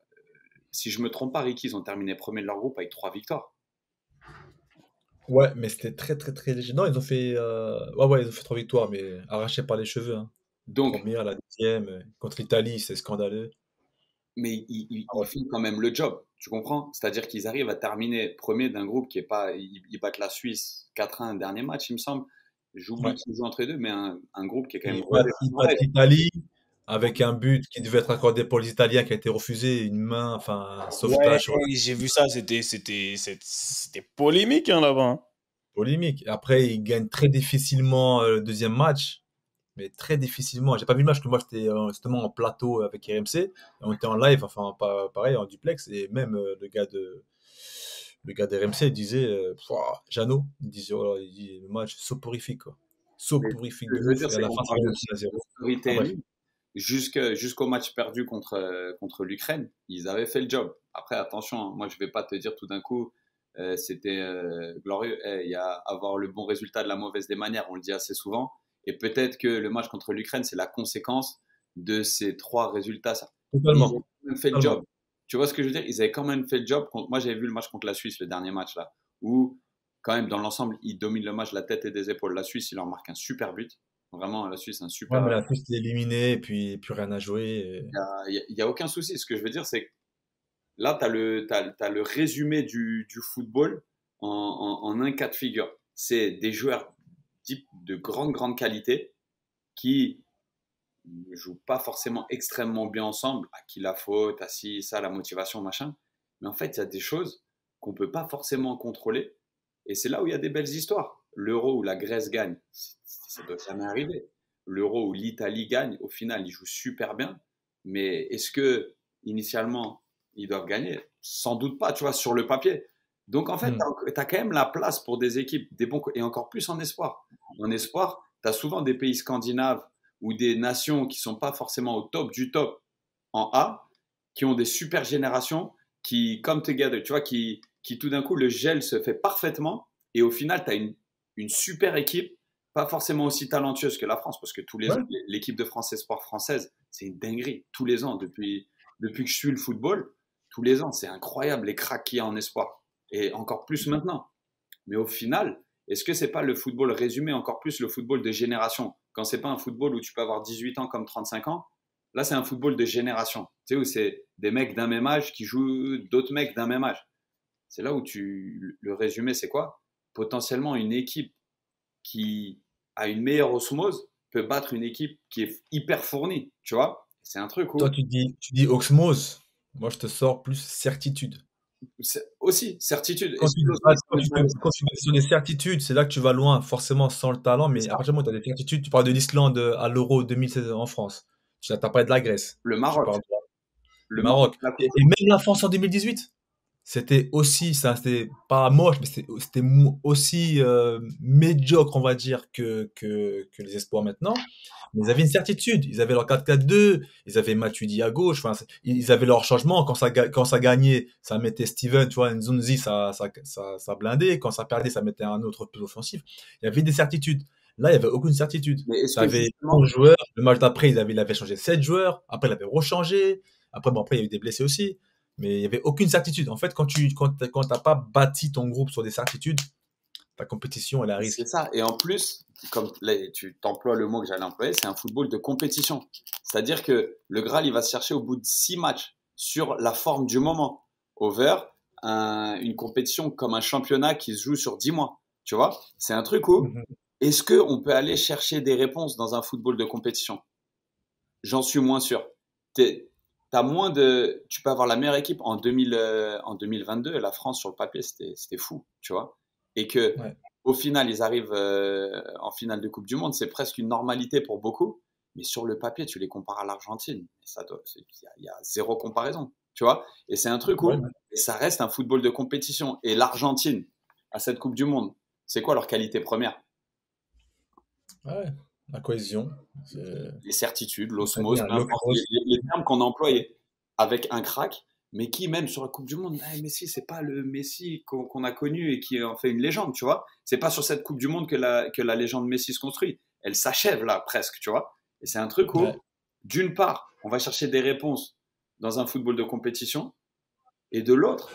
Si je ne me trompe pas, Ricky, ils ont terminé premier de leur groupe avec 3 victoires. Ouais, mais c'était très, très, très léger. Non, ils ont fait, ils ont fait 3 victoires, mais arrachées par les cheveux. Hein. Donc, première, la deuxième, contre l'Italie, c'est scandaleux. Mais ils font quand même le job, tu comprends? C'est-à-dire qu'ils arrivent à terminer premier d'un groupe qui est pas. Ils battent la Suisse 4-1 dernier match, il me semble. J'oublie qu'ils jouent entre les deux, mais un groupe qui est quand même. Ils battent l'Italie avec un but qui devait être accordé pour les Italiens qui a été refusé, une main, enfin, un sauvetage. Ouais, j'ai vu ça, c'était polémique hein, là-bas. Hein. Polémique. Après, ils gagnent très difficilement le deuxième match. Mais très difficilement. J'ai pas vu le match, que moi j'étais justement en plateau avec RMC. On était en live, enfin pareil, en duplex. Et même le gars le gars d'RMC disait, Jeannot, il disait, oh, il dit, le match soporifique, quoi. Mais Soporifique ce que de je veux ouf. dire, Et à c'est la qu'on fin, ça parle arrive aussi à de 0. Ah, bref. storytelling. Jusqu'au match perdu contre l'Ukraine, ils avaient fait le job. Après, attention, hein, moi je vais pas te dire tout d'un coup, c'était glorieux. Il y a avoir le bon résultat de la mauvaise des manières, on le dit assez souvent. Et peut-être que le match contre l'Ukraine, c'est la conséquence de ces 3 résultats. Mais ils ont Totalement. quand même fait le Totalement. job. Tu vois ce que je veux dire? Ils avaient quand même fait le job. Moi, j'avais vu le match contre la Suisse, le dernier match là, où quand même dans l'ensemble, ils dominent le match de la tête et des épaules. La Suisse, ils leur marquent un super but. Vraiment, la Suisse, un Ouais, mais super. la Suisse est éliminée, et puis plus rien à jouer. Il y a aucun souci. Ce que je veux dire, c'est que là, t'as le résumé du football en un cas de figure. C'est des joueurs de grande qualité qui ne jouent pas forcément extrêmement bien ensemble. À qui la faute, à ci, ça, la motivation, machin. Mais en fait, il y a des choses qu'on ne peut pas forcément contrôler. Et c'est là où il y a des belles histoires. L'Euro où la Grèce gagne, ça ne doit jamais arriver. L'Euro où l'Italie gagne, au final, ils jouent super bien. Mais est-ce que initialement, ils doivent gagner? Sans doute pas, tu vois, sur le papier. Donc en fait, Hmm. tu as quand même la place pour des équipes, des bons, et encore plus en espoir. En espoir, tu as souvent des pays scandinaves ou des nations qui sont pas forcément au top du top en A, qui ont des super générations qui come together, tu vois, qui tout d'un coup, le gel se fait parfaitement et au final, tu as une super équipe, pas forcément aussi talentueuse que la France, parce que tous les Ouais. ans, l'équipe de France Espoir française, c'est une dinguerie. Tous les ans, depuis que je suis le football, tous les ans, c'est incroyable les cracks qu'il y a en espoir. Et encore plus maintenant. Mais au final, est-ce que c'est pas le football résumé, encore plus le football de génération? Quand c'est pas un football où tu peux avoir 18 ans comme 35 ans, là c'est un football de génération. Tu sais, où c'est des mecs d'un même âge qui jouent d'autres mecs d'un même âge. C'est là où le résumé, c'est quoi? Potentiellement une équipe qui a une meilleure osmose peut battre une équipe qui est hyper fournie, tu vois? C'est un truc Toi, où tu dis osmose. Moi, je te sors plus certitude. c'est aussi certitude. Quand Est-ce tu, que ah, l'osmose, quand tu, te- quand tu vas sur des certitudes, c'est là que tu vas loin, forcément sans le talent. c'est Mais à ça? partir du moment où tu as des certitudes, tu parles de l'Islande à l'Euro 2016 en France. Tu n'as pas parlé de la Grèce. Le Tu Maroc. parles du Le Maroc, Maroc. la Et même la France en 2018. C'était aussi, ça, c'était pas moche, mais c'était aussi médiocre, on va dire, que les espoirs maintenant. Mais ils avaient une certitude. Ils avaient leur 4-4-2, ils avaient Matuidi à gauche, enfin, ils avaient leur changement. Quand ça gagnait, ça mettait Steven, tu vois, Nzonzi, ça blindait. Quand ça perdait, ça mettait un autre plus offensif. Il y avait des certitudes. Là, il n'y avait aucune certitude. mais est-ce Tu que avais justement, 11 joueurs. Le match d'après, il avait changé 7 joueurs. Après, il avait rechangé. Après, il y a eu des blessés aussi. Mais il n'y avait aucune certitude. En fait, quand t'as pas bâti ton groupe sur des certitudes, ta compétition, elle est à c'est risque. ça. Et en plus, comme là, tu t'emploies le mot que j'allais employer, c'est un football de compétition. C'est-à-dire que le Graal, il va se chercher au bout de 6 matchs sur la forme du moment. Over, une compétition comme un championnat qui se joue sur 10 mois. Tu vois? C'est un truc où, Mhm. est-ce qu'on peut aller chercher des réponses dans un football de compétition? J'en suis moins sûr. T'as moins de, tu peux avoir la meilleure équipe en 2022. La France sur le papier, c'était fou, tu vois. Et que Ouais. au final, ils arrivent en finale de Coupe du Monde, c'est presque une normalité pour beaucoup. Mais sur le papier, tu les compares à l'Argentine, il y a zéro comparaison, tu vois. Et c'est un truc Ouais. où et ça reste un football de compétition. Et l'Argentine à cette Coupe du Monde, c'est quoi leur qualité première? Ouais. La cohésion. C'est Les certitudes, ça dit l'osmose, un peu importe locros. les termes qu'on a employés avec un crack, mais qui même sur la Coupe du Monde, hey, Messi, c'est pas le Messi qu'on a connu et qui en fait une légende, tu vois. C'est pas sur cette Coupe du Monde que la légende Messi se construit. Elle s'achève là presque, tu vois. Et c'est un truc où, Ouais. d'une part, on va chercher des réponses dans un football de compétition, et de l'autre,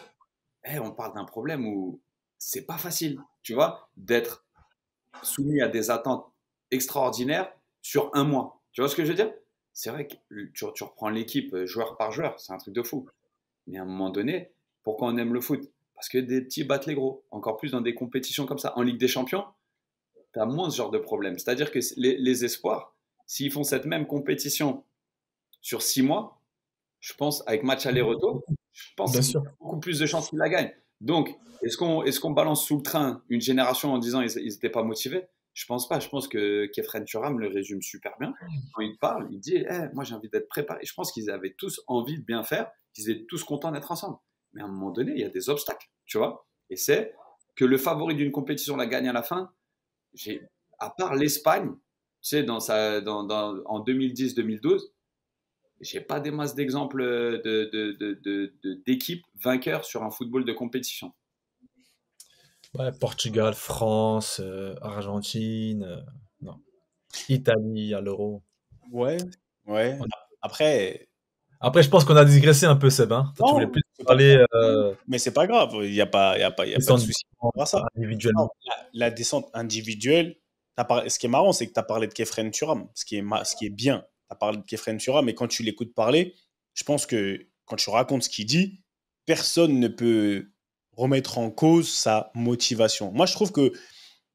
hey, on parle d'un problème où c'est pas facile, tu vois, d'être soumis à des attentes extraordinaires sur un mois. Tu vois ce que je veux dire? C'est vrai que tu reprends l'équipe joueur par joueur, c'est un truc de fou. Mais à un moment donné, pourquoi on aime le foot? Parce que des petits battent les gros. Encore plus dans des compétitions comme ça. En Ligue des Champions, tu as moins ce genre de problème. C'est-à-dire que les espoirs, s'ils font cette même compétition sur 6 mois, je pense, avec match aller-retour, je pense Bien qu'il y sûr. a beaucoup plus de chances qu'ils la gagnent. Donc, est-ce qu'on balance sous le train une génération en disant ils n'étaient pas motivés? Je pense pas. Je pense que Kefren Turam le résume super bien. Quand il parle, il dit moi j'ai envie d'être préparé. Je pense qu'ils avaient tous envie de bien faire, qu'ils étaient tous contents d'être ensemble. Mais à un moment donné, il y a des obstacles, tu vois. Et c'est que le favori d'une compétition la gagne à la fin. À part l'Espagne, tu sais, en 2010-2012, j'ai pas des masses d'exemples d'équipes vainqueurs sur un football de compétition. Ouais, Portugal, France, Argentine, non. Italie à l'Euro. Ouais. On a- Après, Après, je pense qu'on a digressé un peu, Seb. Toi, tu voulais non, plus c'est pas parler mais c'est pas grave. Il y a pas de descendre souci par rapport à ça. Non, individuellement. la descente individuelle, ce qui est marrant, c'est que tu as parlé de Kefren Turam, ce qui est bien. Tu as parlé de Kefren Turam, mais quand tu l'écoutes parler, je pense que quand tu racontes ce qu'il dit, personne ne peut remettre en cause sa motivation. Moi, je trouve que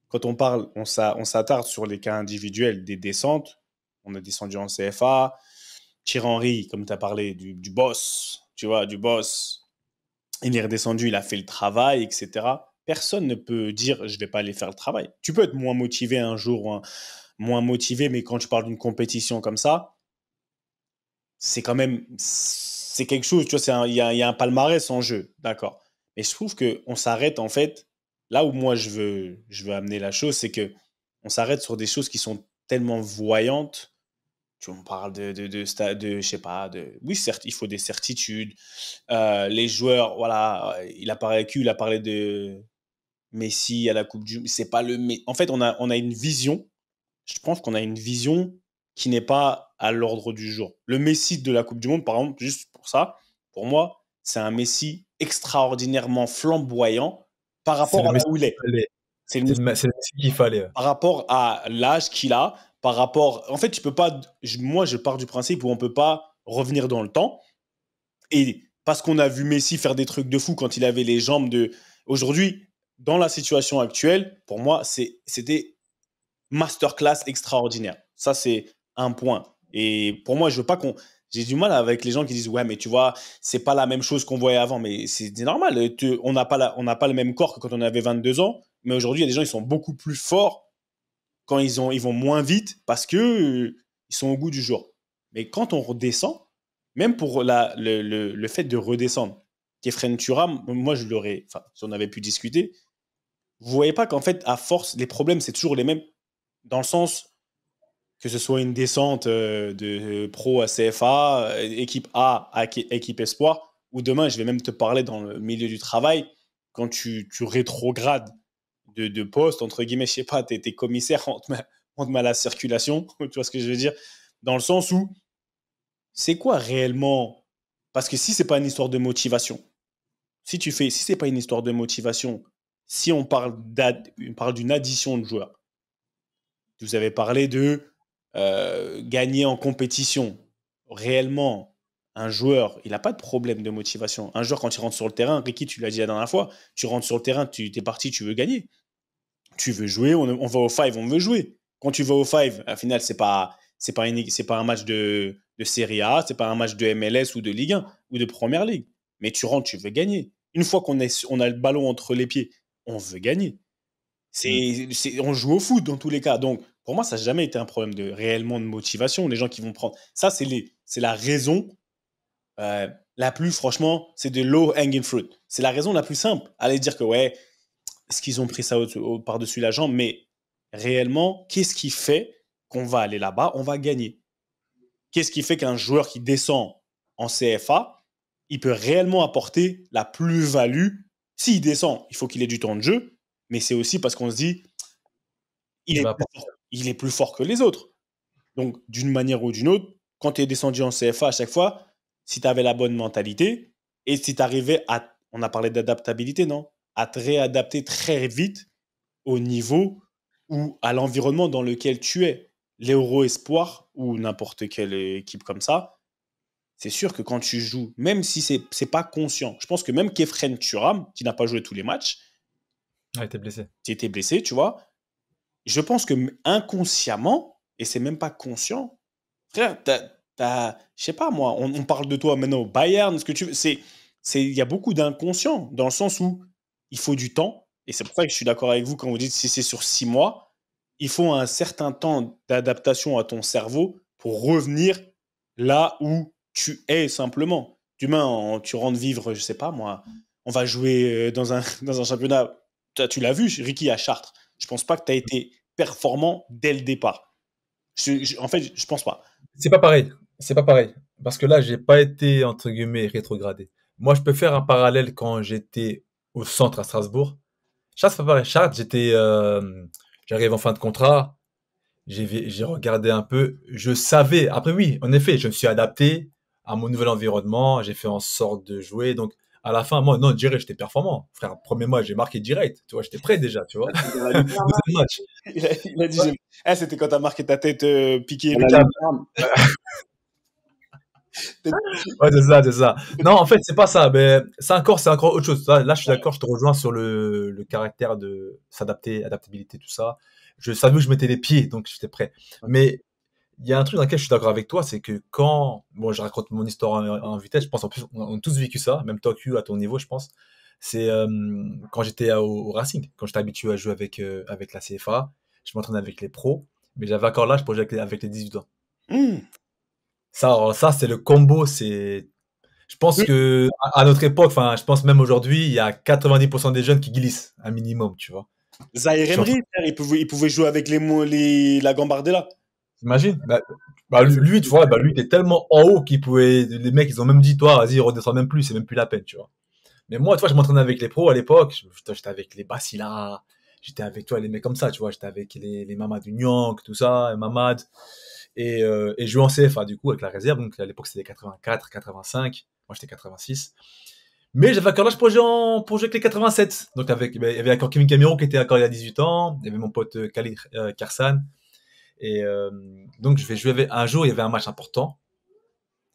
quand on parle, on s'attarde sur les cas individuels des descentes. On a descendu en CFA. Thierry Henry, comme tu as parlé du boss, tu vois, du boss, il est redescendu, il a fait le travail, etc. Personne ne peut dire je vais pas aller faire le travail. Tu peux être moins motivé un jour, moins motivé, mais quand tu parles d'une compétition comme ça, c'est quand même c'est quelque chose. Tu vois, il y a un palmarès en jeu, d'accord. Mais je trouve que on s'arrête en fait là où moi je veux amener la chose, c'est que on s'arrête sur des choses qui sont tellement voyantes. On parle je sais pas, oui, certes, il faut des certitudes. Les joueurs, voilà, il a parlé de Messi à la Coupe du Monde. C'est pas en fait, on a une vision. Je pense qu'on a une vision qui n'est pas à l'ordre du jour. Le Messi de la Coupe du Monde, par exemple, juste pour ça, pour moi, c'est un Messi extraordinairement flamboyant par C'est rapport le à là Messi où il qu'il est. fallait. C'est le Messi C'est le Messi qu'il fallait. par rapport à l'âge qu'il a, par rapport. En fait, tu peux pas. Moi, je pars du principe où on peut pas revenir dans le temps. Et parce qu'on a vu Messi faire des trucs de fou quand il avait les jambes de. Aujourd'hui, dans la situation actuelle, pour moi, c'était masterclass extraordinaire. Ça, c'est un point. Et pour moi, je veux pas qu'on. J'ai du mal avec les gens qui disent ouais, mais tu vois, c'est pas la même chose qu'on voyait avant. Mais c'est normal. On n'a pas le même corps que quand on avait 22 ans. Mais aujourd'hui, il y a des gens qui sont beaucoup plus forts quand ils vont moins vite parce que ils sont au goût du jour. Mais quand on redescend, même pour le fait de redescendre, Kefren Turam, moi je l'aurais, enfin, si on avait pu discuter, vous voyez pas qu'en fait, à force, les problèmes, c'est toujours les mêmes, dans le sens que ce soit une descente de pro à CFA, équipe A à équipe Espoir, ou demain, je vais même te parler dans le milieu du travail, quand tu rétrogrades de poste, entre guillemets, je sais pas, tu es commissaire, on te met à la circulation, tu vois ce que je veux dire? Dans le sens où, c'est quoi réellement? Parce que si c'est pas une histoire de motivation, si c'est pas une histoire de motivation, si on parle d'une addition de joueurs, vous avez parlé de gagner en compétition. Réellement, un joueur, il n'a pas de problème de motivation. Un joueur, quand il rentre sur le terrain, Ricky, tu l'as dit la dernière fois, tu rentres sur le terrain, tu es parti, tu veux gagner. Tu veux jouer, on va au five, on veut jouer. Quand tu vas au five, au final, c'est pas un match de Serie A, c'est pas un match de MLS ou de Ligue 1 ou de Première Ligue. Mais tu rentres, tu veux gagner. Une fois on a le ballon entre les pieds, on veut gagner. On joue au foot dans tous les cas. Donc, pour moi, ça n'a jamais été un problème réellement de motivation. Les gens qui vont prendre. Ça, c'est la raison la plus, franchement, c'est de low hanging fruit. C'est la raison la plus simple. Aller dire que, ouais, est-ce qu'ils ont pris ça par-dessus la jambe? Mais réellement, qu'est-ce qui fait qu'on va aller là-bas, on va gagner? Qu'est-ce qui fait qu'un joueur qui descend en CFA, il peut réellement apporter la plus-value? S'il descend, il faut qu'il ait du temps de jeu, mais c'est aussi parce qu'on se dit, il est plus fort que les autres. Donc, d'une manière ou d'une autre, quand tu es descendu en CFA à chaque fois, si tu avais la bonne mentalité et si tu arrivais on a parlé d'adaptabilité, non? À te réadapter très vite au niveau ou à l'environnement dans lequel tu es. L'Euro Espoir ou n'importe quelle équipe comme ça, c'est sûr que quand tu joues, même si c'est pas conscient, je pense que même Kefren Turam, qui n'a pas joué tous les matchs, Ah, t'es blessé. qui était blessé, tu vois, je pense que inconsciemment, et c'est même pas conscient, frère, je sais pas moi, on parle de toi maintenant au Bayern, ce que tu veux, il y a beaucoup d'inconscient dans le sens où il faut du temps, et c'est pour ça que je suis d'accord avec vous quand vous dites si c'est sur 6 mois, il faut un certain temps d'adaptation à ton cerveau pour revenir là où tu es simplement. Demain, tu rentres vivre, je sais pas moi, on va jouer dans un championnat. Tu l'as vu, Ricky, à Chartres. Je pense pas que tu as été performant dès le départ. En fait, je pense pas. C'est pas pareil. C'est pas pareil. Parce que là, j'ai pas été, entre guillemets, rétrogradé. Moi, je peux faire un parallèle quand j'étais au centre à Strasbourg. Chartres, c'est pas pareil. Chartres, j'arrive en fin de contrat. J'ai regardé un peu. Je savais. Après, oui, en effet, je me suis adapté à mon nouvel environnement. J'ai fait en sorte de jouer. Donc, à la fin, moi, non, direct, j'étais performant. Frère, premier mois, j'ai marqué direct. Tu vois, j'étais prêt déjà, tu vois. Deuxième match. Il a dit, c'était quand t'as marqué ta tête piquée. Ouais, c'est ça. Non, en fait, c'est pas ça. Mais c'est encore autre chose. Là, je suis d'accord, je te rejoins sur le caractère de s'adapter, adaptabilité, tout ça. Je savais où je mettais les pieds, donc j'étais prêt. Mais il y a un truc dans lequel je suis d'accord avec toi, c'est que bon, je raconte mon histoire en vitesse, je pense en plus, on a tous vécu ça, même toi, Q, à ton niveau, je pense. C'est quand j'étais au Racing, quand j'étais habitué à jouer avec la CFA, je m'entraînais avec les pros, mais j'avais encore l'âge pour jouer avec les 18 ans. Ça, c'est le combo, je pense que à notre époque, enfin, je pense même aujourd'hui, il y a 90% des jeunes qui glissent un minimum, tu vois. Zahir Emery, il pouvait jouer avec la Gambardella. T'imagines? Lui, tu vois, lui, il était tellement en haut les mecs, ils ont même dit, toi, vas-y, redescends même plus, c'est même plus la peine, tu vois. Mais moi, tu vois, je m'entraînais avec les pros à l'époque, j'étais avec les Basila, j'étais avec, toi, les mecs comme ça, tu vois, j'étais avec les Mamadou Niang, tout ça, et Mamad, et je jouais en CFA, du coup, avec la réserve, donc à l'époque, c'était 84, 85, moi, j'étais 86. Mais j'avais encore l'âge pour jouer avec les 87. Donc, il y avait encore Kevin Camero qui était encore il y a 18 ans, il y avait mon pote Khalid Karsan. Et donc, je vais jouer un jour, il y avait un match important.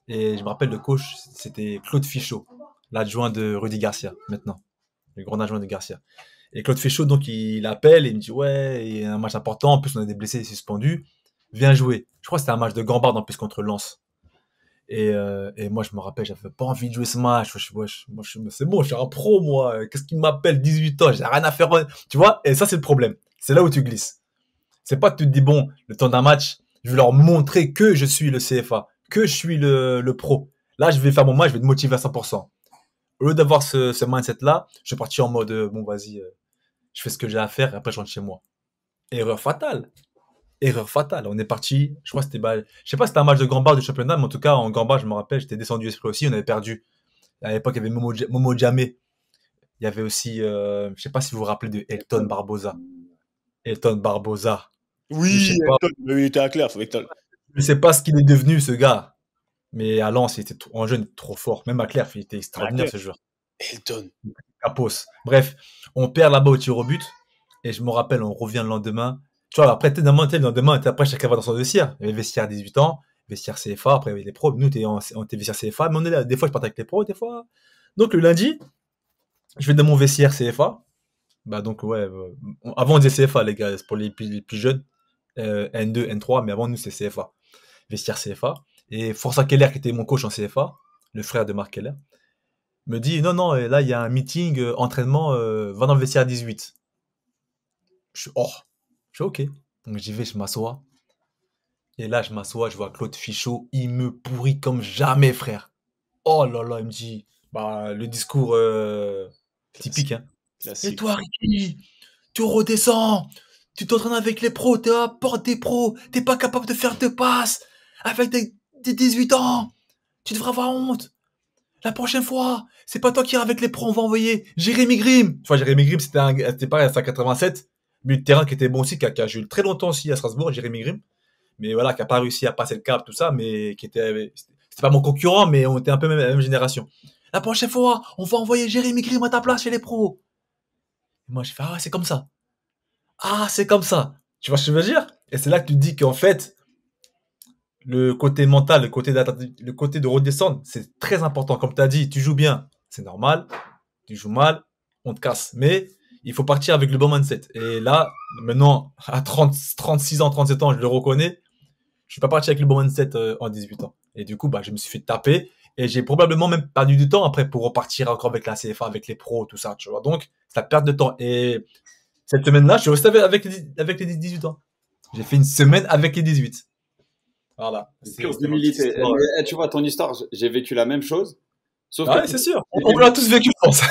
Et je me rappelle, le coach, c'était Claude Fichot, l'adjoint de Rudy Garcia, maintenant. Le grand adjoint de Garcia. Et Claude Fichot, donc, il appelle et il me dit, ouais, il y a un match important. En plus, on a des blessés et suspendus. Viens jouer. Je crois que c'était un match de Gambard, en plus, contre Lens. Et moi, je me rappelle, j'avais pas envie de jouer ce match. C'est bon, je suis un pro, moi. Qu'est-ce qu'il m'appelle 18 ans? J'ai rien à faire. Tu vois? Et ça, c'est le problème. C'est là où tu glisses. C'est pas que tu te dis, bon, le temps d'un match, je vais leur montrer que je suis le CFA, que je suis le pro. Là, je vais faire mon match, je vais te motiver à 100%. Au lieu d'avoir ce mindset-là, je suis parti en mode, bon, vas-y, je fais ce que j'ai à faire et après, je rentre chez moi. Erreur fatale. Erreur fatale. On est parti, je crois que c'était, je sais pas si c'était un match de Gambard du championnat, mais en tout cas, en Gambard, je me rappelle, j'étais descendu esprit aussi, on avait perdu. À l'époque, il y avait Momo Djamé. Il y avait aussi, je sais pas si vous vous rappelez de Elton Barbosa. Elton Barbosa. Oui, Elton, il était à Claire, Elton. Je sais pas ce qu'il est devenu, ce gars. Mais à Lens, il était en jeune trop fort. Même à Claire, il était extraordinaire, ce joueur. Elton. Capos. Bref, on perd là-bas au tir au but. Et je me rappelle, on revient le lendemain. Tu vois, après, le lendemain, après, chacun va dans son vestiaire. Il y avait vestiaire 18 ans, vestiaire CFA, après, il y avait les pros. Nous, on était vestiaire CFA, mais on est là. Des fois, je partais avec les pros, des fois. Donc, le lundi, je vais dans mon vestiaire CFA. Donc, ouais, avant, on disait CFA, les gars, c'est pour les plus jeunes. N2, N3, mais avant, nous, c'est CFA. Vestiaire CFA. Et Forza Keller, qui était mon coach en CFA, le frère de Marc Keller, me dit, non, là, il y a un meeting, entraînement, va dans le vestiaire 18. Je suis OK. Donc j'y vais, je m'assois. Et là, je m'assois, je vois Claude Fichot, il me pourrit comme jamais, frère. Oh là là, il me dit, le discours typique, hein. Classique. Et toi, Ricky, tu redescends, tu t'entraînes avec les pros, t'es à la porte des pros, t'es pas capable de faire 2 passes avec des 18 ans. Tu devrais avoir honte. La prochaine fois, c'est pas toi qui iras avec les pros, on va envoyer Jérémy Grimm. Tu vois, Jérémy Grimm, c'était pareil à 187. Milieu de terrain qui était bon aussi, qui a joué très longtemps aussi à Strasbourg, Jérémy Grimm. Mais voilà, qui a pas réussi à passer le cap, tout ça, mais c'était pas mon concurrent, mais on était un peu la même génération. La prochaine fois, on va envoyer Jérémy Grimm à ta place chez les pros. Et moi, je fais, c'est comme ça. C'est comme ça. Tu vois ce que je veux dire? Et c'est là que tu te dis qu'en fait, le côté mental, le côté de redescendre, c'est très important. Comme tu as dit, tu joues bien, c'est normal. Tu joues mal, on te casse. Mais il faut partir avec le bon mindset. Et là, maintenant, à 36 ans, 37 ans, je le reconnais, je suis pas parti avec le bon mindset en 18 ans. Et du coup, je me suis fait taper. Et j'ai probablement même perdu du temps après pour repartir encore avec la CFA, avec les pros, tout ça, tu vois. Donc, c'est la perte de temps. Et cette semaine-là, je suis resté avec les 18 ans. J'ai fait une semaine avec les 18. Voilà. Pure d'humilité. Tu vois, ton histoire, j'ai vécu la même chose. Sauf Ah que ouais, c'est sûr. On l'a tous vécu, je pense.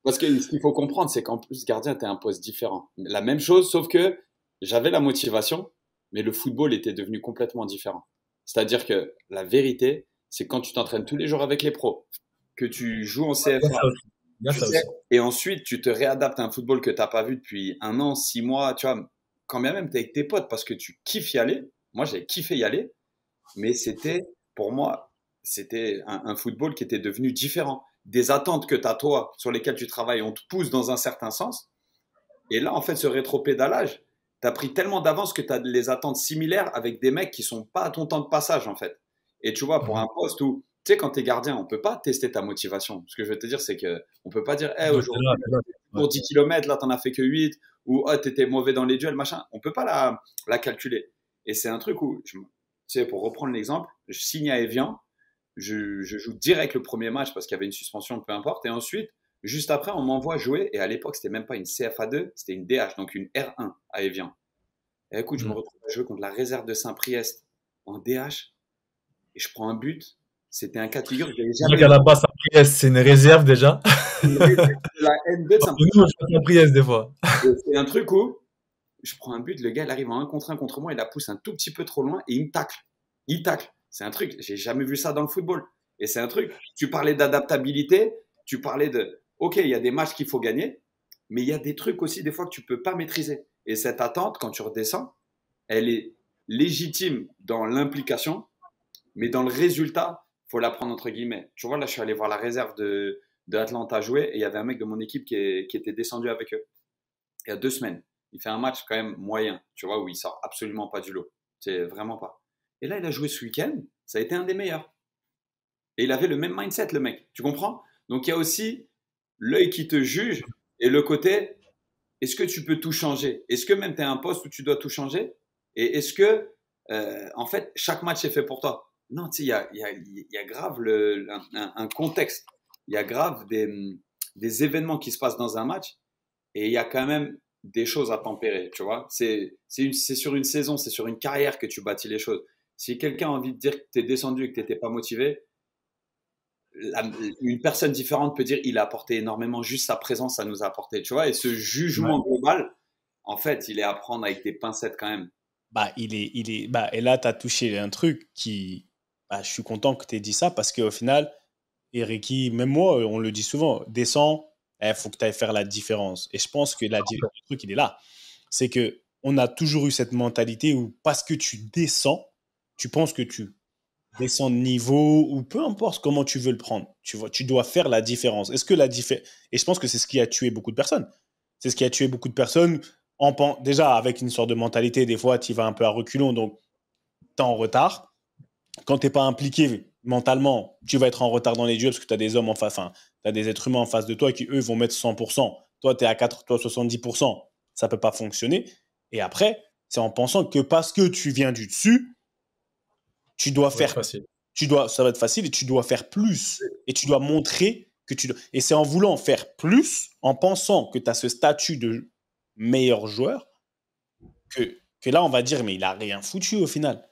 parce que ce qu'il faut comprendre, c'est qu'en plus, gardien, tu es un poste différent. La même chose, sauf que j'avais la motivation, mais le football était devenu complètement différent. C'est-à-dire que la vérité, c'est quand tu t'entraînes tous les jours avec les pros, que tu joues en Il y a CFA, ça aussi. Il y a tu ça sais, aussi. et ensuite tu te réadaptes à un football que tu n'as pas vu depuis 1 an, 6 mois, tu vois, quand bien même tu es avec tes potes parce que tu kiffes y aller. Moi, j'ai kiffé y aller, mais c'était, pour moi, c'était un football qui était devenu différent. Des attentes que tu as toi, sur lesquelles tu travailles, on te pousse dans un certain sens. Et là, en fait, ce rétropédalage, tu as pris tellement d'avance que tu as les attentes similaires avec des mecs qui sont pas à ton temps de passage, en fait. Et tu vois, pour Mhm. un poste où, tu sais, quand tu es gardien, on peut pas tester ta motivation. Ce que je veux te dire, c'est que on peut pas dire, hey, Donc, aujourd'hui, t'es là. Ouais. pour 10 km, là, t'en as fait que 8, ou oh, t'étais mauvais dans les duels, machin. On peut pas la calculer. Et c'est un truc où, tu sais, pour reprendre l'exemple, je signe à Evian, je joue direct le premier match parce qu'il y avait une suspension, peu importe. Et ensuite, juste après, on m'envoie jouer. Et à l'époque, c'était même pas une CFA2, c'était une DH, donc une R1 à Evian. Et écoute, je me Mhm. retrouve à jouer contre la réserve de Saint-Priest en DH et je prends un but. C'était un cas de figure que j'avais Déjà jamais qu'à vu. la base, Saint-Priest, c'est une réserve déjà. Une réserve de la N2 de Parce que nous, on Saint-Priest. joue à Saint-Priest des fois. Et c'est un truc où je prends un but, le gars il arrive en 1 contre 1 contre moi, il la pousse un tout petit peu trop loin et il me tacle. Il tacle. C'est un truc, j'ai jamais vu ça dans le football. Et c'est un truc, tu parlais d'adaptabilité, tu parlais de, ok, il y a des matchs qu'il faut gagner, mais il y a des trucs aussi des fois que tu peux pas maîtriser. Et cette attente, quand tu redescends, elle est légitime dans l'implication, mais dans le résultat, faut la prendre entre guillemets. Tu vois, là, je suis allé voir la réserve de Atlanta jouer et il y avait un mec de mon équipe qui était descendu avec eux il y a 2 semaines. Il fait un match quand même moyen, tu vois, où il sort absolument pas du lot. C'est vraiment pas. Et là, il a joué ce week-end, ça a été un des meilleurs. Et il avait le même mindset, le mec. Tu comprends? Donc il y a aussi l'œil qui te juge et le côté, est-ce que tu peux tout changer? Est-ce que même tu es à un poste où tu dois tout changer? Et est-ce que, en fait, chaque match est fait pour toi? Non, tu sais, il y a grave un contexte. Il y a grave des événements qui se passent dans un match et il y a quand même des choses à tempérer, tu vois. C'est sur une saison, c'est sur une carrière que tu bâtis les choses. Si quelqu'un a envie de dire que tu es descendu et que tu n'étais pas motivé, une personne différente peut dire il a apporté énormément, juste sa présence, ça nous a apporté, tu vois. Et ce Ouais. jugement global, en fait, il est à prendre avec des pincettes quand même. Et là, tu as touché un truc qui, je suis content que tu aies dit ça parce qu'au final, Ricky, même moi, on le dit souvent, descends, il faut que tu ailles faire la différence. Et je pense que le truc, il est là. C'est que on a toujours eu cette mentalité où parce que tu descends, tu penses que tu descends de niveau ou peu importe comment tu veux le prendre. Tu vois, tu dois faire la différence. Est-ce que Et je pense que c'est ce qui a tué beaucoup de personnes. C'est ce qui a tué beaucoup de personnes déjà avec une sorte de mentalité, des fois, tu vas un peu à reculons, donc tu es en retard. Quand tu n'es pas impliqué mentalement, tu vas être en retard dans les duels parce que tu as des hommes en face, tu as des êtres humains en face de toi qui, eux, vont mettre 100%. Toi, tu es à 4, toi, 70%. Ça ne peut pas fonctionner. Et après, c'est en pensant que parce que tu viens du dessus, tu dois Ça va être faire, facile. ça va être facile et tu dois faire plus. Et tu dois montrer que et c'est en voulant faire plus, en pensant que tu as ce statut de meilleur joueur, que là, on va dire, mais il a rien foutu au final.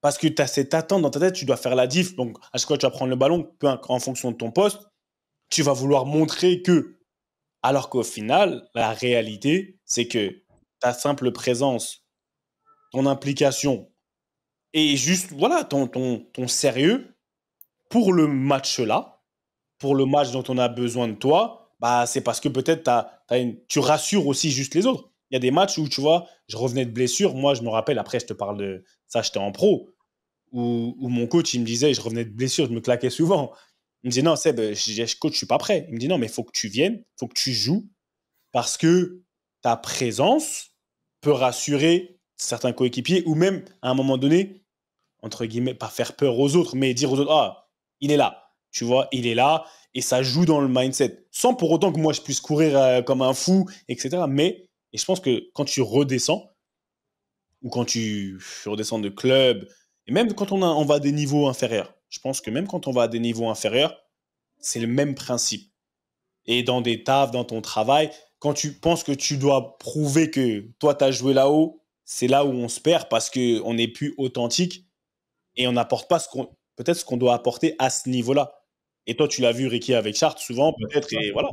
Parce que tu as cette attente dans ta tête, tu dois faire la diff. Donc, à chaque fois que tu vas prendre le ballon, en fonction de ton poste, tu vas vouloir montrer que. Alors qu'au final, la réalité, c'est que ta simple présence, ton implication et juste, voilà, ton sérieux pour le match-là, pour le match dont on a besoin de toi, c'est parce que peut-être tu rassures aussi juste les autres. Il y a des matchs où, tu vois, je revenais de blessure. Moi, je me rappelle, après, je te parle de ça, j'étais en pro, où mon coach, il me disait, je revenais de blessure, je me claquais souvent. Il me disait, non, Seb, coach, je suis pas prêt. Il me dit, non, mais il faut que tu viennes, il faut que tu joues, parce que ta présence peut rassurer certains coéquipiers, ou même, à un moment donné, entre guillemets, pas faire peur aux autres, mais dire aux autres, ah, il est là. Tu vois, il est là, et ça joue dans le mindset. Sans pour autant que moi, je puisse courir comme un fou, etc. Mais, et je pense que quand tu redescends, ou quand tu redescends de club, et même quand on va à des niveaux inférieurs, je pense que même quand on va à des niveaux inférieurs, c'est le même principe. Et dans des tafs, dans ton travail, quand tu penses que tu dois prouver que toi, tu as joué là-haut, c'est là où on se perd parce qu'on n'est plus authentique et on n'apporte pas peut-être ce qu'on doit apporter à ce niveau-là. Et toi, tu l'as vu, Ricky, avec Chartres, souvent, peut-être, et voilà.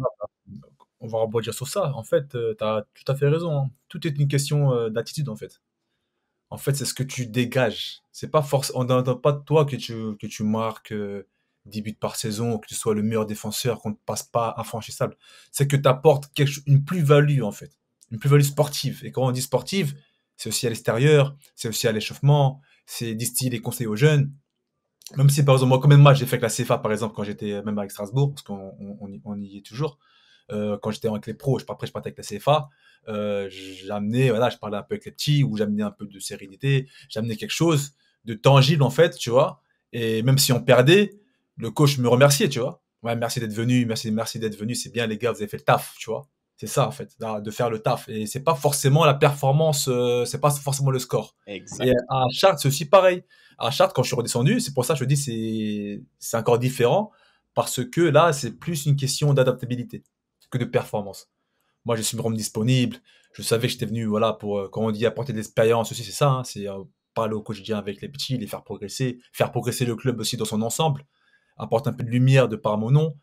On va rebondir sur ça. En fait, tu as tout à fait raison, hein. Tout est une question d'attitude, en fait. En fait, c'est ce que tu dégages. C'est pas on n'attend pas de toi que tu marques 10 buts par saison, ou que tu sois le meilleur défenseur, qu'on ne te passe pas infranchissable. C'est que tu apportes une plus-value, en fait. Une plus-value sportive. Et quand on dit sportive, c'est aussi à l'extérieur, c'est aussi à l'échauffement, c'est distiller les conseils aux jeunes. Même si, par exemple, moi, combien de matchs j'ai fait avec la CFA, par exemple, quand j'étais même avec Strasbourg, parce qu'on y est toujours. Quand j'étais avec les pros, après je partais avec la CFA, j'amenais, voilà, je parlais un peu avec les petits, ou j'amenais un peu de sérénité, j'amenais quelque chose de tangible, en fait, tu vois. Et même si on perdait, le coach me remerciait, tu vois. Ouais, merci d'être venu, merci d'être venu, c'est bien, les gars, vous avez fait le taf, tu vois. C'est ça, en fait, de faire le taf. Et c'est pas forcément la performance, c'est pas forcément le score. Exact. Et à Chartres, c'est aussi pareil. À Chartres, quand je suis redescendu, c'est pour ça que je te dis, c'est encore différent, parce que là, c'est plus une question d'adaptabilité que de performance. Moi, je suis me rendre disponible. Je savais que j'étais venu, voilà, pour, quand on dit apporter de l'expérience aussi, c'est ça, hein, c'est parler au quotidien avec les petits, les faire progresser le club aussi dans son ensemble, apporter un peu de lumière de par mon nom.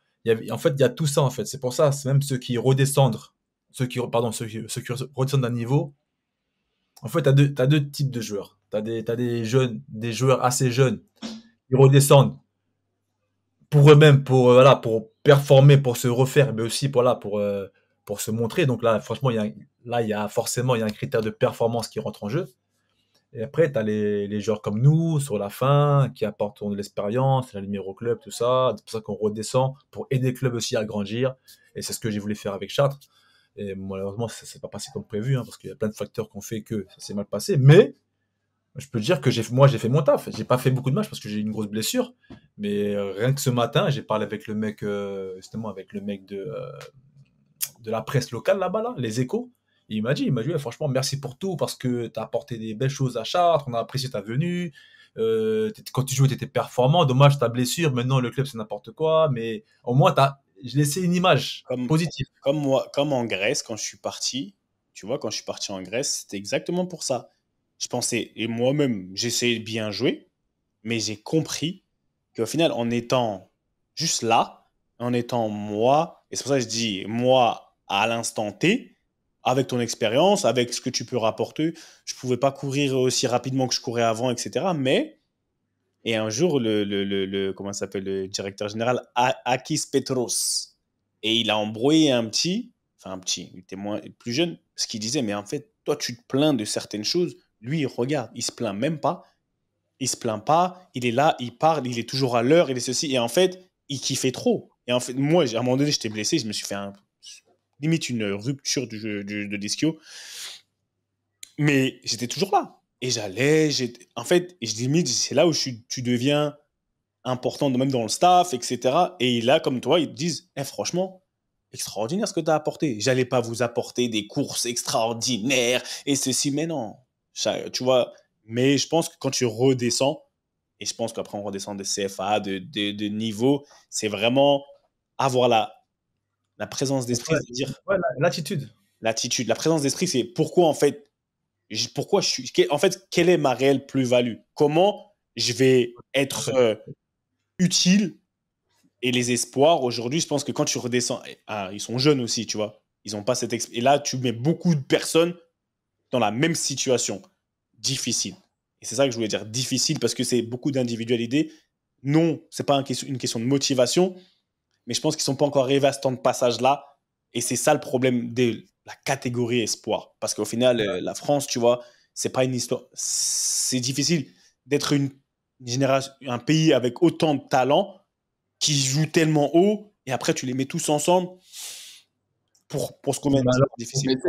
En fait, il y a tout ça, en fait. C'est pour ça, c'est même ceux qui redescendent, ceux qui redescendent d'un niveau. En fait, t'as deux types de joueurs. T'as des jeunes, des joueurs assez jeunes qui redescendent pour eux-mêmes, voilà, pour performer, pour se refaire, mais aussi pour se montrer. Donc là, franchement, il y a forcément un critère de performance qui rentre en jeu. Et après, tu as les joueurs comme nous, sur la fin, qui apportent de l'expérience, la lumière au club, tout ça. C'est pour ça qu'on redescend, pour aider le club aussi à grandir. Et c'est ce que j'ai voulu faire avec Chartres. Et malheureusement, ça ne s'est pas passé comme prévu, hein, parce qu'il y a plein de facteurs qui ont fait que ça s'est mal passé. Mais je peux te dire que moi, j'ai fait mon taf. J'ai pas fait beaucoup de matchs parce que j'ai eu une grosse blessure. Mais rien que ce matin, j'ai parlé avec le mec, justement, avec le mec de la presse locale là-bas, là, les Échos. Et il m'a dit, ouais, franchement, merci pour tout parce que tu as apporté des belles choses à Chartres, on a apprécié ta venue. Quand tu jouais, tu étais performant. Dommage ta blessure. Maintenant, le club, c'est n'importe quoi. Mais au moins, j'ai laissé une image positive. Comme moi, comme en Grèce, quand je suis parti, tu vois, quand je suis parti en Grèce, c'était exactement pour ça. Je pensais, et moi-même, j'essayais de bien jouer, mais j'ai compris qu'au final, en étant juste là, en étant moi, et c'est pour ça que je dis moi à l'instant T, avec ton expérience, avec ce que tu peux rapporter, je ne pouvais pas courir aussi rapidement que je courais avant, etc. Mais, et un jour, comment ça s'appelle, le directeur général, Akis Petros, et il a embrouillé un petit, il était plus jeune, ce qu'il disait, mais en fait, toi, tu te plains de certaines choses. Lui, regarde, il se plaint même pas. Il se plaint pas. Il est là, il parle, il est toujours à l'heure, il est ceci. Et en fait, il kiffait trop. Et en fait, moi, à un moment donné, j'étais blessé. Je me suis fait limite une rupture de l'ischio. Mais j'étais toujours là. Et en fait, limite, c'est là où tu deviens important, même dans le staff, etc. Et là, comme toi, ils te disent, franchement, extraordinaire ce que tu as apporté. J'allais pas vous apporter des courses extraordinaires et ceci, mais non. Tu vois, mais je pense que quand tu redescends, et je pense qu'après on redescend des CFA, de niveau, c'est vraiment avoir la présence d'esprit, de dire l'attitude. L'attitude, la présence d'esprit, c'est pourquoi en fait, quelle est ma réelle plus-value? Comment je vais être utile? Et les espoirs, aujourd'hui, je pense que quand tu redescends, ils sont jeunes aussi, tu vois. Ils n'ont pas cette et là, tu mets beaucoup de personnes dans la même situation. Difficile. Et c'est ça que je voulais dire, difficile, parce que c'est beaucoup d'individualité. Non, ce n'est pas une question de motivation, mais je pense qu'ils ne sont pas encore arrivés à ce temps de passage-là. Et c'est ça le problème de la catégorie espoir. Parce qu'au final, la France, tu vois, c'est pas une histoire. C'est difficile d'être une génération, un pays avec autant de talent qui jouent tellement haut, et après tu les mets tous ensemble pour ce qu'on met. C'est difficile.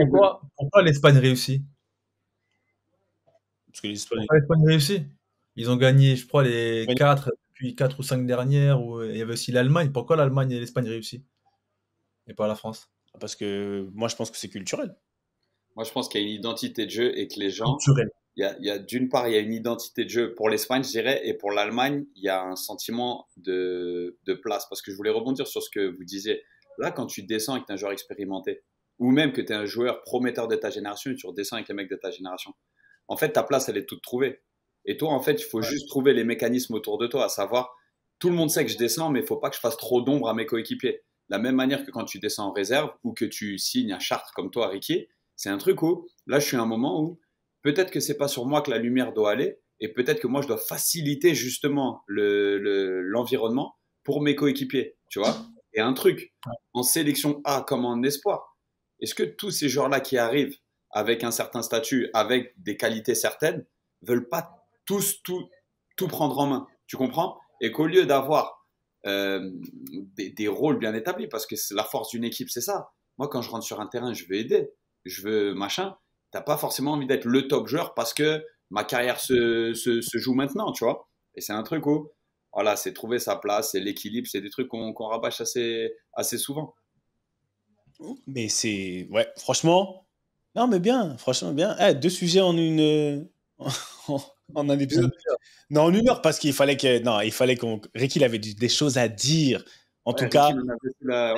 Pourquoi l'Espagne réussit? Parce que l'Espagne réussit. Ils ont gagné, je crois, les 4 ou 5 dernières. Il y avait aussi l'Allemagne. Pourquoi l'Allemagne et l'Espagne réussit et pas la France? Parce que moi, je pense que c'est culturel. Moi, je pense qu'il y a une identité de jeu et que les gens... Culturel. D'une part, il y a une identité de jeu pour l'Espagne, je dirais, et pour l'Allemagne, il y a un sentiment de place. Parce que je voulais rebondir sur ce que vous disiez. Là, quand tu descends et que tu es un joueur expérimenté, ou même que tu es un joueur prometteur de ta génération et tu redescends avec les mecs de ta génération, en fait, ta place, elle est toute trouvée. Et toi, en fait, il faut juste trouver les mécanismes autour de toi, à savoir tout le monde sait que je descends, mais il ne faut pas que je fasse trop d'ombre à mes coéquipiers. De la même manière que quand tu descends en réserve ou que tu signes à Chartres comme toi, Ricky, c'est un truc où, là, je suis à un moment où peut-être que c'est pas sur moi que la lumière doit aller et peut-être que moi, je dois faciliter justement l'environnement pour mes coéquipiers, tu vois. Et un truc, en sélection A comme en espoir, est-ce que tous ces joueurs-là qui arrivent avec un certain statut, avec des qualités certaines, veulent pas tous tout prendre en main, tu comprends? Et qu'au lieu d'avoir des rôles bien établis, parce que c'est la force d'une équipe, c'est ça. Moi, quand je rentre sur un terrain, je veux aider, je veux machin. T'as pas forcément envie d'être le top joueur parce que ma carrière se joue maintenant, tu vois. Et c'est un truc où, voilà, c'est trouver sa place, c'est l'équilibre, c'est des trucs qu'on rabâche assez souvent. Mais c'est. Ouais, franchement. Non, mais bien, franchement, bien. Eh, 2 sujets en une. En un épisode. Non, en 1 heure, parce qu'il fallait que. Non, il fallait qu'on. Ricky, il avait des choses à dire. En tout cas.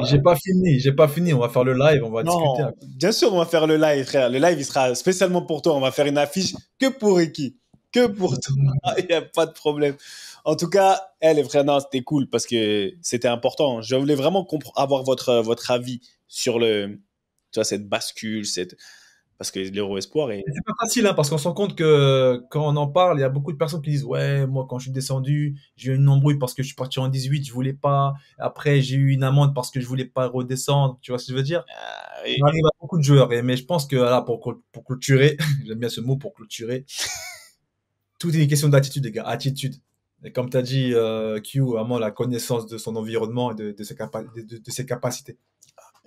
J'ai pas fini. On va faire le live, on va discuter. Non, bien sûr, on va faire le live, frère. Le live, il sera spécialement pour toi. On va faire une affiche que pour Ricky. Que pour toi. Il n'y a pas de problème. En tout cas, les frères, non, c'était cool parce que c'était important. Je voulais vraiment avoir votre avis sur tu vois, cette bascule, parce que l'Euro Espoir est. C'est pas facile, hein, parce qu'on se rend compte que quand on en parle, il y a beaucoup de personnes qui disent ouais, moi quand je suis descendu, j'ai eu une embrouille parce que je suis parti en 18, je voulais pas. Après, j'ai eu une amende parce que je voulais pas redescendre. Tu vois ce que je veux dire? Oui. On arrive à beaucoup de joueurs, mais je pense que là, pour clôturer, j'aime bien ce mot pour clôturer. Tout est une question d'attitude, les gars, attitude. Et comme tu as dit, Q, vraiment la connaissance de son environnement et de ses capacités.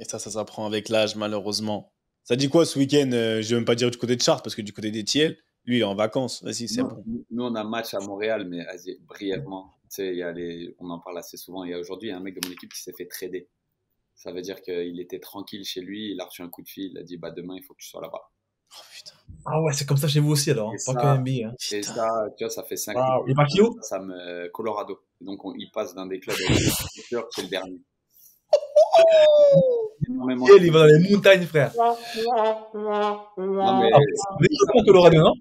Et ça s'apprend avec l'âge, malheureusement. Ça dit quoi ce week-end? Je vais même pas dire du côté de Chartres, parce que du côté d'Étienne, lui, il est en vacances. Vas-y, c'est bon. Nous, on a un match à Montréal, mais vas-y, brièvement. Tu sais, on en parle assez souvent. Il y a aujourd'hui un mec de mon équipe qui s'est fait trader. Ça veut dire qu'il était tranquille chez lui, il a reçu un coup de fil, il a dit bah, demain, il faut que tu sois là-bas. Oh putain. Ah ouais, c'est comme ça chez vous aussi alors, pas que NBA. Hein. Et ça, tu vois, ça fait 5 ans. Il va qui où? Ça me Colorado. Donc, il passe d'un des clubs c'est le dernier. Il va dans les montagnes, frère. Non, mais Colorado, non?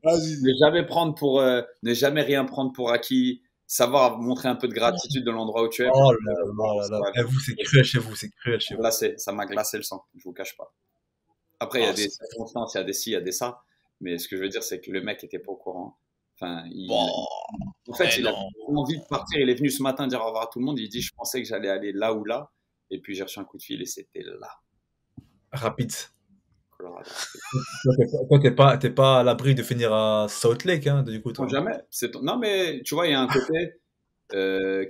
ne jamais rien prendre pour acquis, savoir montrer un peu de gratitude de l'endroit où tu es. Oh là là. Et vous, c'est cruel chez vous, c'est cruel chez vous. Ça m'a glacé le sang, je vous cache pas. Après, il y a des circonstances, il y a des ci, il y a des ça. Mais ce que je veux dire, c'est que le mec était pas au courant. Enfin, en fait, il a envie de partir. Il est venu ce matin dire au revoir à tout le monde. Il dit, je pensais que j'allais aller là ou là. Et puis, j'ai reçu un coup de fil et c'était là. Rapide. Colorado. Toi, t'es pas à l'abri de finir à Salt Lake, hein, du coup. Toi. Jamais. Non, mais tu vois, il y a un côté,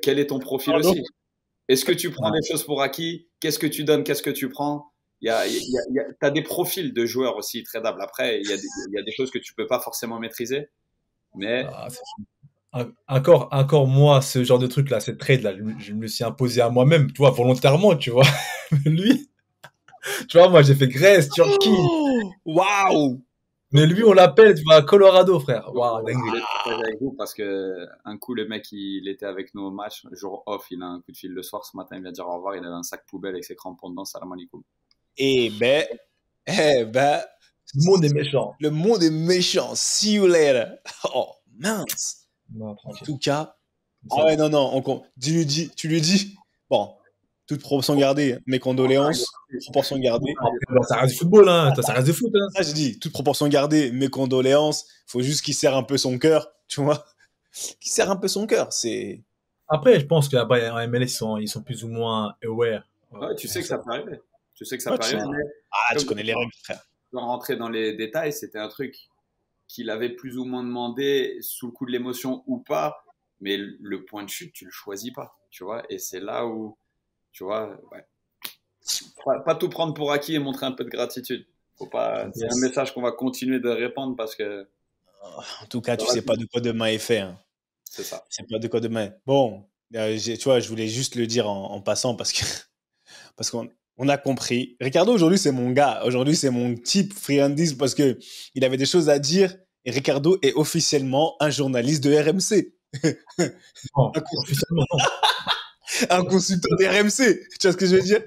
quel est ton profil aussi? Est-ce que tu prends des choses pour acquis? Qu'est-ce que tu donnes? Qu'est-ce que tu prends? T'as des profils de joueurs aussi tradables. Après, il y a des choses que tu peux pas forcément maîtriser. Mais encore moi, ce genre de truc là, cette trade là, je me suis imposé à moi-même, tu vois, volontairement, tu vois. Lui, tu vois, moi j'ai fait Grèce, Turquie. Waouh! Mais lui, on l'appelle, tu vois, Colorado, frère. Waouh, dingue. Je vais partager avec vous parce que un coup, le mec, il était avec nous au match, jour off, il a un coup de fil le soir. Ce matin, il vient dire au revoir. Il avait un sac poubelle avec ses crampons dedans. Salam alaikum. Eh ben, le monde est méchant. Le monde est méchant. See you later. Oh, mince. Non, en tout cas, ouais, non, tu lui dis, bon, toute proportion gardée, mes condoléances, proportion gardée. Ça reste du football, hein, ça reste du foot. Hein. Ah, je dis, toute proportion gardée, mes condoléances, faut juste qu'il serre un peu son cœur, tu vois, qu'il serre un peu son cœur, c'est... Après, je pense qu'en MLS, ils sont plus ou moins aware. Ouais, tu sais que ça peut arriver. Tu sais que ça peut arriver. Tu connais les règles, frère. Sans rentrer dans les détails, c'était un truc qu'il avait plus ou moins demandé sous le coup de l'émotion ou pas, mais le point de chute, tu le choisis pas, tu vois, et c'est là où, tu vois, pas tout prendre pour acquis et montrer un peu de gratitude. C'est un message qu'on va continuer de répandre parce que... En tout cas, tu sais pas de quoi demain est fait. Hein. C'est ça. Tu sais pas de quoi demain. Bon, tu vois, je voulais juste le dire en passant parce qu'on a compris. Ricardo, aujourd'hui, c'est mon gars. Aujourd'hui, c'est mon type friandise parce que il avait des choses à dire. Et Ricardo est officiellement un journaliste de RMC. Non, officiellement, non. Un consultant de RMC. Tu vois ce que je veux dire?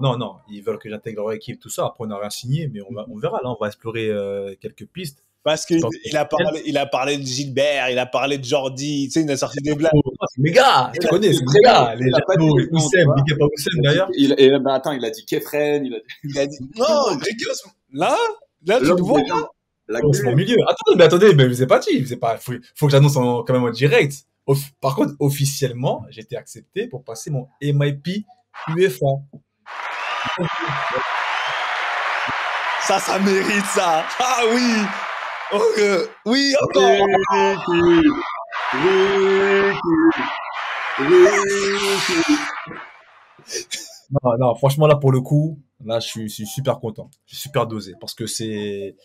Non. Ils veulent que j'intègre leur équipe, tout ça. Après, on n'a rien signé, mais on verra. Là, on va explorer quelques pistes. Parce qu'il il a parlé de Gilbert, il a parlé de Jordi, tu sais, il a sorti des blagues. C'est mes gars, tu connais, c'est mes gars. Les Jacko, Oussem, big up à Oussem d'ailleurs. Attends, il a dit Kefren, Il a dit, non, Grégios, là, tu le vois, là. On se met au milieu. Attendez, mais c'est pas dit. Faut que j'annonce quand même en direct. Par contre, officiellement, j'ai été accepté pour passer mon MIP UEFA. Ça mérite ça. Ah oui. Oui, encore. Non, franchement, là, pour le coup, là, je suis super content. Je suis super dosé parce que c'est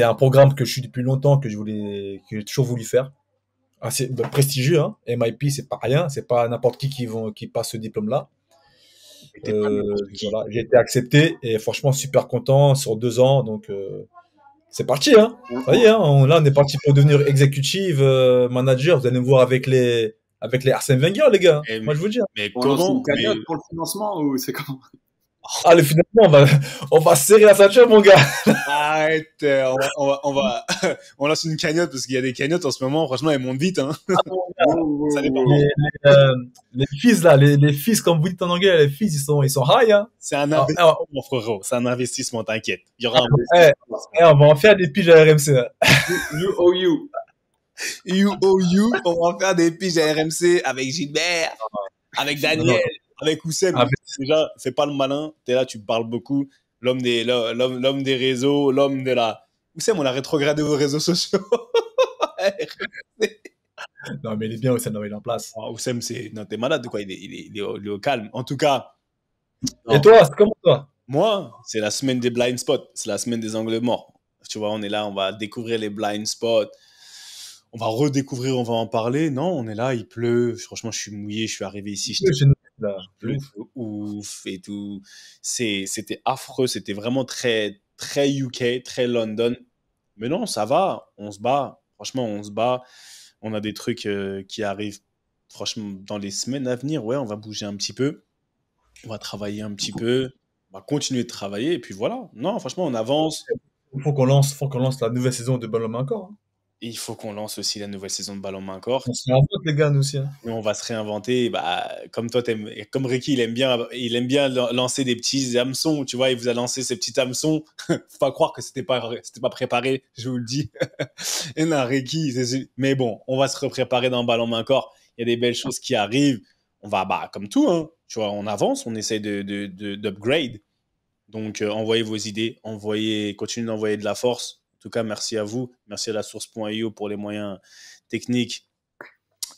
un programme que je suis depuis longtemps, que j'ai toujours voulu faire. Assez prestigieux, hein. MIP, c'est pas rien. C'est pas n'importe qui passe ce diplôme-là. Voilà, j'ai été accepté et franchement, super content sur 2 ans. Donc, c'est parti, hein. Ça y est, hein. Là, on est parti pour devenir executive manager. Vous allez me voir avec les Arsène Wenger, les gars. Moi, je vous le dis. Mais on lance une cagnotte pour le financement ou c'est comment? Ah, le financement, on va serrer la ceinture, mon gars. Arrête, on lance une cagnotte parce qu'il y a des cagnottes en ce moment. Franchement, elles montent vite, hein. Ça dépend. Les fils, là, les fils, comme vous dites en anglais, les fils, ils sont high, hein. C'est un investissement, mon frérot. C'est un investissement, t'inquiète. Il y aura on va en faire des piges à RMC. You. On va faire des piges à RMC avec Gilbert, avec Daniel, avec Oussem. Déjà, fais pas le malin. T'es là, tu parles beaucoup. L'homme des réseaux, l'homme de la... Oussem, on a rétrogradé vos réseaux sociaux. Non, mais il est bien, Oussem, il est en place. Oussem, non, t'es malade, quoi. Il est au calme. En tout cas. Et toi, c'est comment toi? Moi, c'est la semaine des blind spots. C'est la semaine des angles morts. Tu vois, on est là, on va découvrir les blind spots. On va redécouvrir, on va en parler. Non, on est là, il pleut. Franchement, je suis mouillé, je suis arrivé ici. Ouf et tout. C'était affreux, c'était vraiment très, très UK, très London. Mais non, ça va, on se bat. Franchement, on se bat. On a des trucs qui arrivent, franchement, dans les semaines à venir. Ouais, on va bouger un petit peu. On va travailler un petit peu. On va continuer de travailler. Et puis voilà. Non, franchement, on avance. Il faut qu'on lance la nouvelle saison de Ballon Main Corps. Et il faut qu'on lance aussi la nouvelle saison de Ballon Main Corps. On se réinvente, les gars, nous aussi. Hein. Et on va se réinventer. Comme toi, comme Ricky, il aime bien lancer des petits hameçons. Tu vois, il vous a lancé ces petits hameçons. Faut pas croire que c'était pas préparé, je vous le dis. Et non, Ricky, mais bon, on va se repréparer dans Ballon Main Corps. Il y a des belles choses qui arrivent. On va, comme tout, hein. Tu vois, on avance, on essaie d'upgrade. Donc, envoyez vos idées, continuez d'envoyer de la force. En tout cas, merci à vous. Merci à la source.io pour les moyens techniques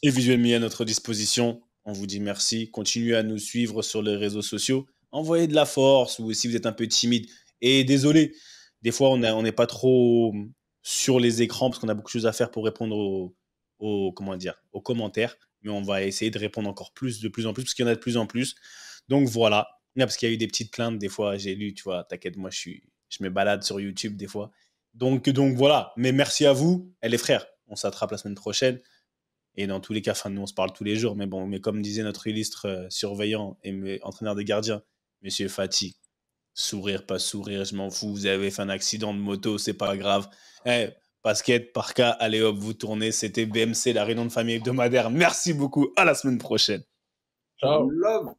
et visuels mis à notre disposition. On vous dit merci. Continuez à nous suivre sur les réseaux sociaux. Envoyez de la force ou si vous êtes un peu timide. Et désolé, des fois, on n'est pas trop sur les écrans parce qu'on a beaucoup de choses à faire pour répondre aux commentaires. Mais on va essayer de répondre encore plus, de plus en plus, parce qu'il y en a de plus en plus. Donc voilà. Parce qu'il y a eu des petites plaintes, des fois, j'ai lu, tu vois, t'inquiète, moi, je me balade sur YouTube des fois. Donc voilà, mais merci à vous, les frères. On s'attrape la semaine prochaine. Et dans tous les cas, nous, on se parle tous les jours. Mais bon, comme disait notre illustre surveillant et entraîneur des gardiens, Monsieur Fati, sourire, pas sourire, je m'en fous. Vous avez fait un accident de moto, c'est pas grave. Basket, parka, allez hop, vous tournez. C'était BMC, la réunion de famille hebdomadaire. Merci beaucoup. À la semaine prochaine. Ciao. Love.